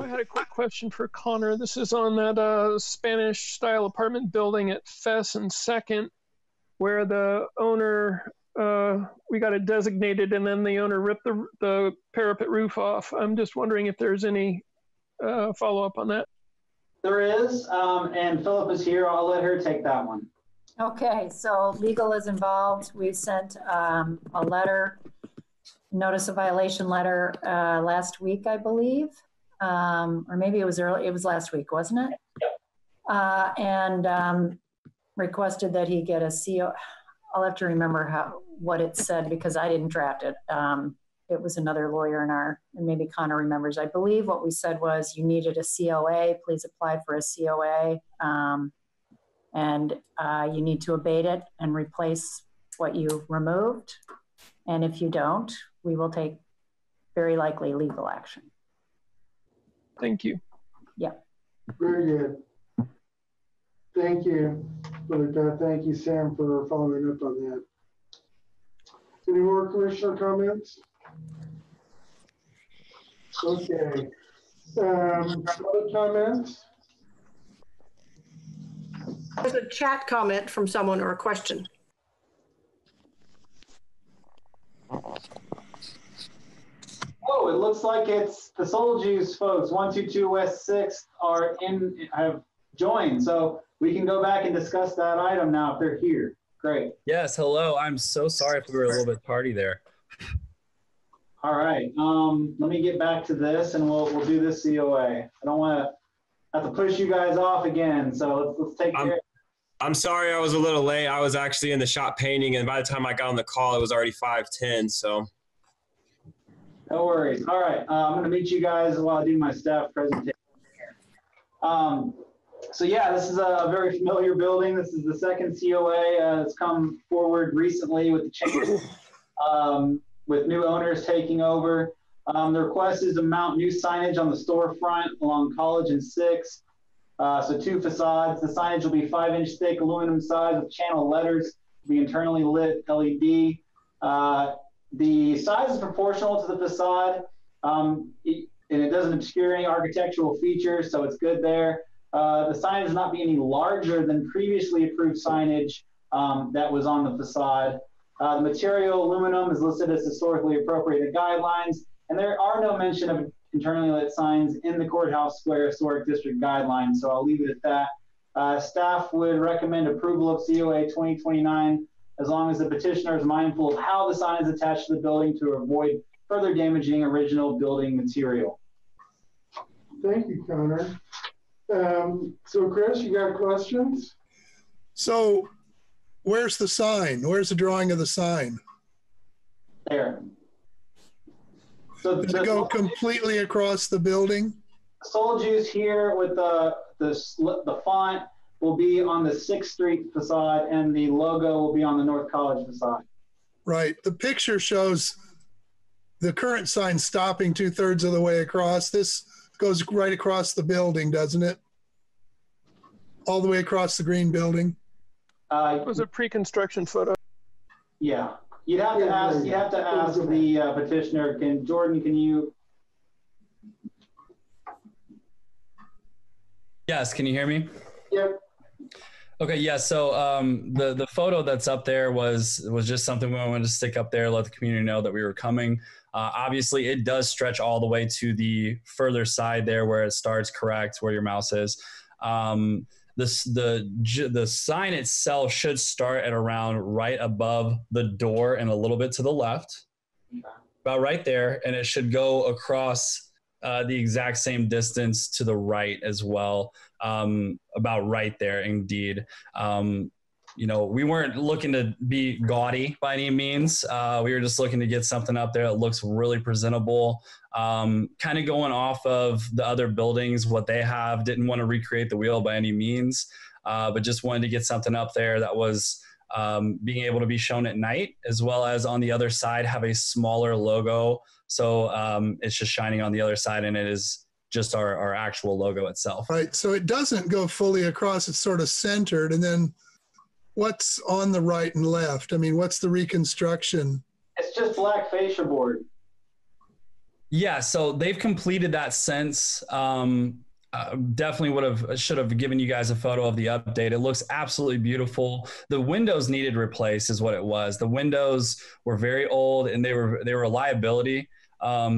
I had a quick question for Connor. This is on that Spanish-style apartment building at Fess and 2nd, where the owner, we got it designated, and then the owner ripped the parapet roof off. I'm just wondering if there's any follow-up on that. There is, and Philip is here. I'll let her take that one. Okay, so legal is involved. We sent a letter, notice of violation letter last week, I believe. Or maybe it was early, it was last week, wasn't it? Yep. And requested that he get a CO. I'll have to remember what it said because I didn't draft it. It was another lawyer and maybe Connor remembers. I believe what we said was you needed a COA, please apply for a COA. And you need to abate it and replace what you removed. And if you don't, we will take very likely legal action. Thank you. Yep. Very good. Thank you, Felipe. Thank you, Sam, for following up on that. Any more commissioner comments? Okay. Other comments? There's a chat comment from someone or a question. Oh, it looks like it's the Soul Juice folks, 122 West 6th have joined. So we can go back and discuss that item now if they're here. Great. Yes, hello. I'm so sorry if we were a little bit tardy there. All right. Let me get back to this and we'll do this COA. I don't want to have to push you guys off again. So let's take care. I'm sorry I was a little late. I was actually in the shop painting, and by the time I got on the call, it was already 5:10. So no worries. All right. I'm going to meet you guys while I do my staff presentation here. So yeah, this is a very familiar building. This is the second COA that's come forward recently with the change, with new owners taking over. The request is to mount new signage on the storefront along College and 6th. So 2 facades. The signage will be 5-inch thick aluminum size with channel letters, be internally lit LED. The size is proportional to the facade, and it doesn't obscure any architectural features, so it's good there. The signage will not be any larger than previously approved signage that was on the facade. The material, aluminum, is listed as historically appropriated guidelines, and there are no mention of internally lit signs in the Courthouse Square Historic District guidelines, so I'll leave it at that. Staff would recommend approval of COA 2029 as long as the petitioner is mindful of how the sign is attached to the building to avoid further damaging original building material. Thank you, Connor. So Chris, you got questions? So where's the sign? Where's the drawing of the sign? There. So does it go completely across the building? Soul Juice here with the font will be on the 6th Street facade, and the logo will be on the North College facade. Right. The picture shows the current sign stopping 2/3 of the way across. This goes right across the building, doesn't it? All the way across the green building. It was a pre-construction photo. Yeah. You'd have to ask the petitioner. Jordan, can you? Yes, can you hear me? Yep. Okay, yeah, so the photo that's up there was just something we wanted to stick up there, let the community know that we were coming. Obviously, it does stretch all the way to the further side there where it starts, correct, where your mouse is. The sign itself should start at around right above the door and a little bit to the left, about right there, and it should go across the exact same distance to the right as well, about right there indeed. You know, we weren't looking to be gaudy by any means. We were just looking to get something up there that looks really presentable. Kind of going off of the other buildings, what they have, didn't want to recreate the wheel by any means, but just wanted to get something up there that was being able to be shown at night, as well as on the other side have a smaller logo. So it's just shining on the other side, and it is just our actual logo itself. Right. So it doesn't go fully across. It's sort of centered. And then what's on the right and left? I mean, what's the reconstruction? It's just black fascia board. Yeah, so they've completed that since. Definitely should have given you guys a photo of the update. It looks absolutely beautiful. The windows needed replaced is what it was. The windows were very old and they were a liability.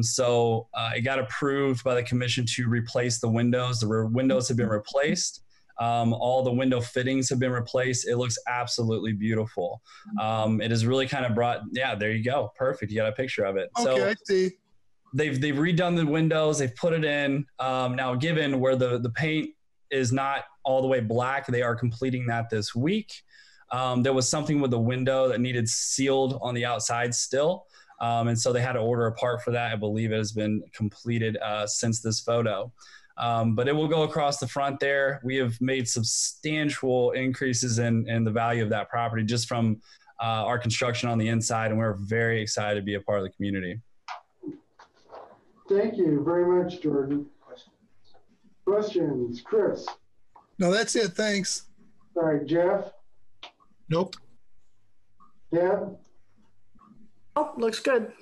So it got approved by the commission to replace the windows. The windows have been replaced. All the window fittings have been replaced. It looks absolutely beautiful. It has really kind of brought, yeah, there you go. Perfect. You got a picture of it. Okay, so I see. They've redone the windows. They've put it in. Now, given where the paint is not all the way black, they are completing that this week. There was something with the window that needed sealed on the outside still. And so they had to order a part for that. I believe it has been completed since this photo. But it will go across the front there. We have made substantial increases in the value of that property just from our construction on the inside, and we're very excited to be a part of the community. Thank you very much, Jordan. Questions? Chris? No, that's it. Thanks. All right, Jeff? Nope. Deb? Oh, looks good.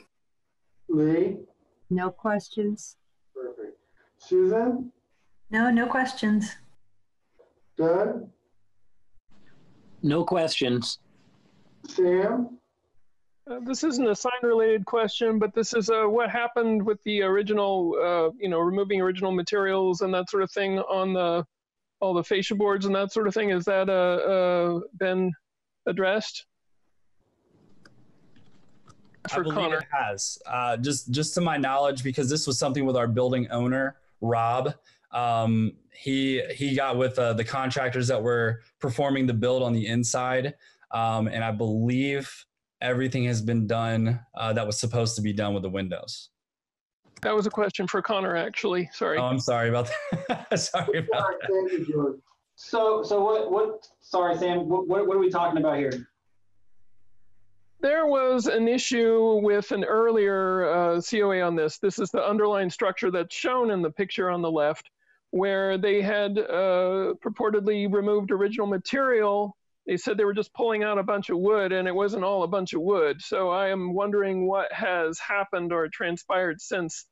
Lee? No questions. Perfect. Susan? No questions. Doug? No questions. Sam? This isn't a sign-related question, but this is what happened with the original, removing original materials and that sort of thing on all the fascia boards and that sort of thing. Has that been addressed? I believe it has. Just to my knowledge, because this was something with our building owner, Rob. He got with the contractors that were performing the build on the inside, and I believe everything has been done that was supposed to be done with the windows. That was a question for Connor, actually. Sorry. Oh, I'm sorry about that. Sorry about that. Thank you, George. So what, sorry, Sam, what are we talking about here? There was an issue with an earlier COA on this. This is the underlying structure that's shown in the picture on the left, where they had purportedly removed original material. They said they were just pulling out a bunch of wood, and it wasn't all a bunch of wood. So I am wondering what has happened or transpired since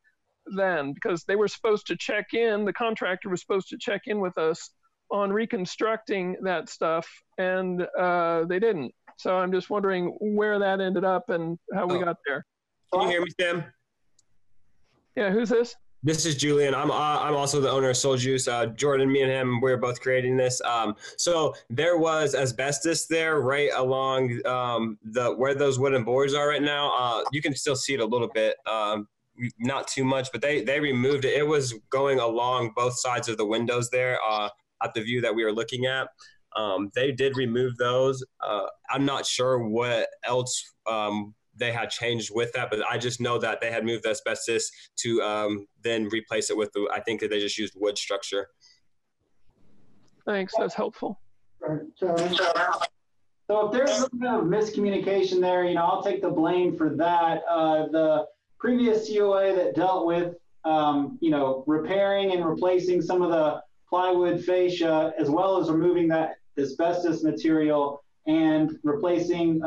then, because they were supposed to check in, the contractor was supposed to check in with us on reconstructing that stuff, and they didn't. So I'm just wondering where that ended up and how we got there. Can you hear me, Sam? Yeah, who's this? This is Julian. I'm also the owner of Soul Juice. Jordan, me and him, we're both creating this. So there was asbestos there right along where those wooden boards are right now. You can still see it a little bit, not too much, but they removed it. It was going along both sides of the windows there at the view that we were looking at. They did remove those. I'm not sure what else they had changed with that, but I just know that they had moved the asbestos to then replace it with I think that they just used wood structure. Thanks, that's helpful. So if there's some kind of miscommunication there, I'll take the blame for that. The previous COA that dealt with, repairing and replacing some of the plywood fascia, as well as removing that asbestos material and replacing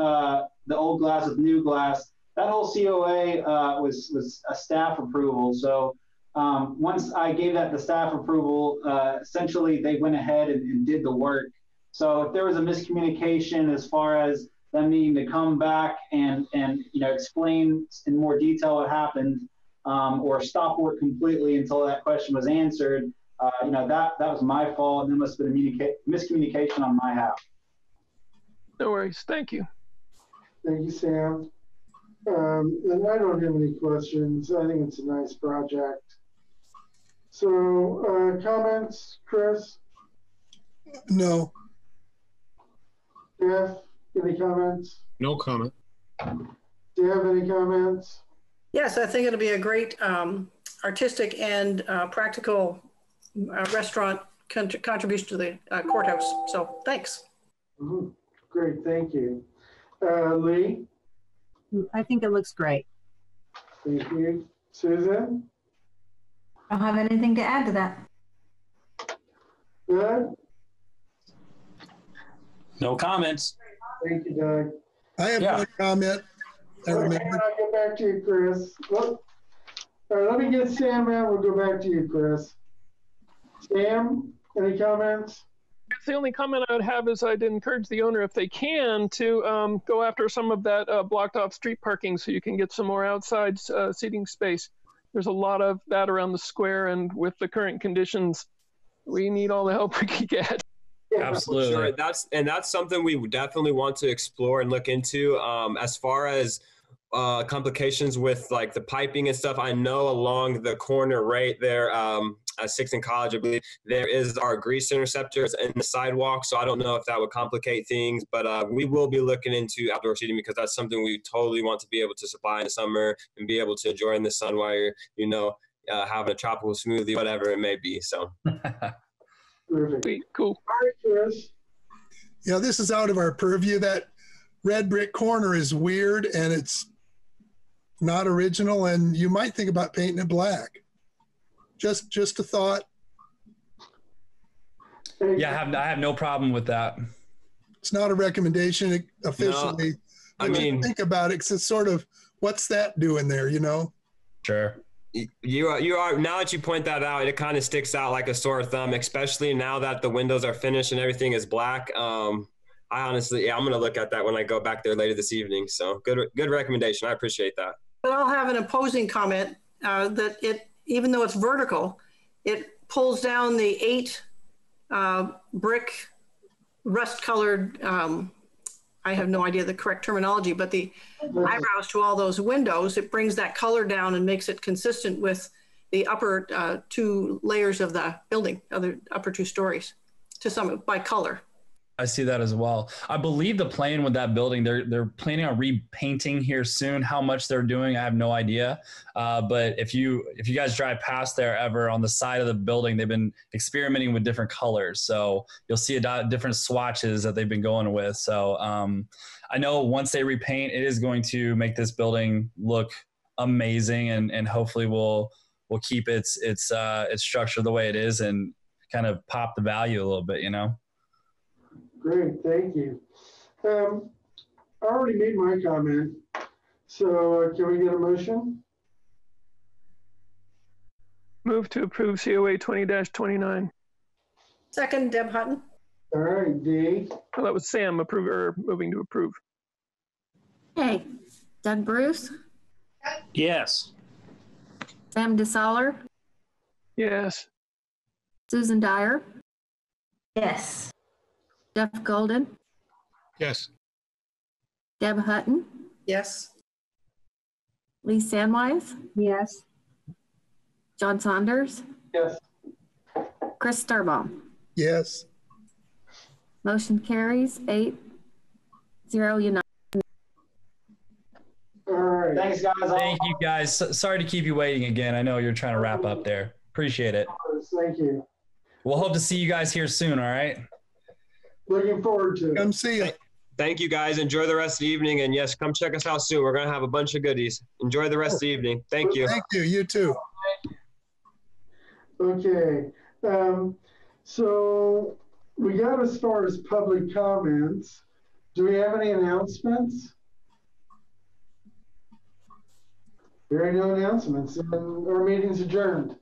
the old glass with new glass. That whole COA was a staff approval. So once I gave that the staff approval, essentially they went ahead and did the work. So if there was a miscommunication as far as them needing to come back and explain in more detail what happened, or stop work completely until that question was answered, that was my fault, and there must have been a miscommunication on my half. No worries. Thank you. Thank you, Sam. And I don't have any questions. I think it's a nice project. So comments, Chris? No. Jeff, any comments? No comment. Do you have any comments? Yes, I think it'll be a great artistic and practical restaurant contribution to the courthouse. So thanks. Mm-hmm. Great, thank you. Lee? I think it looks great. Thank you. Susan? I don't have anything to add to that. Doug? No comments. Thank you, Doug. I have one comment. I remember. I'll get back to you, Chris. All right, let me get Sam in. We'll go back to you, Chris. Sam, any comments? The only comment I would have is I'd encourage the owner, if they can, to go after some of that blocked off street parking so you can get some more outside seating space. There's a lot of that around the square, and with the current conditions, we need all the help we can get. Absolutely. Sure. That's something we definitely want to explore and look into. As far as complications with like the piping and stuff, I know along the corner right there at 6th and College, I believe, there is our grease interceptors in the sidewalk. So I don't know if that would complicate things, but we will be looking into outdoor seating because that's something we totally want to be able to supply in the summer and be able to enjoy in the sun while you're, having a tropical smoothie, whatever it may be. So. Perfect. Cool. All right, Chris. Yeah, this is out of our purview. That red brick corner is weird and it's not original, and you might think about painting it black. Just a thought. Yeah, I have no problem with that. It's not a recommendation officially. No, I mean, think about it, because it's sort of, what's that doing there, Sure. You are now that you point that out, it kind of sticks out like a sore thumb, especially now that the windows are finished and everything is black. I honestly, I'm going to look at that when I go back there later this evening. So good recommendation. I appreciate that. But I'll have an opposing comment that even though it's vertical, it pulls down the 8 brick rust-colored, I have no idea the correct terminology, but the eyebrows to all those windows, it brings that color down and makes it consistent with the upper 2 layers of the building, upper 2 stories, by color. I see that as well. I believe the plan with that building, they're planning on repainting here soon. How much they're doing, I have no idea. But if you guys drive past there ever, on the side of the building, they've been experimenting with different colors. So you'll see different swatches that they've been going with. So I know once they repaint, it is going to make this building look amazing, and hopefully we'll keep its structure the way it is and kind of pop the value a little bit, you know. Great, thank you. I already made my comment, so can we get a motion? Move to approve COA 20-29. Second, Deb Hutton. All right, Dee. Well, that was Sam moving to approve. Okay, Doug Bruce, Yes. Sam DeSaller, Yes. Susan Dyer, Yes. Jeff Golden, Yes. Deb Hutton, Yes. Lee Sandwise, Yes. John Saunders, Yes. Chris Sturbaum. Yes. Motion carries 8-0 unanimous. All right. Thanks, guys. Thank you, guys. Sorry to keep you waiting again. I know you're trying to wrap up there. Appreciate it. Thank you. We'll hope to see you guys here soon. All right. Looking forward to it. Come see you. Thank you, guys. Enjoy the rest of the evening. And yes, come check us out soon. We're going to have a bunch of goodies. Enjoy the rest of the evening. Thank you. Thank you. You too. Okay. So we got as far as public comments. Do we have any announcements? There are no announcements, and our meeting's adjourned.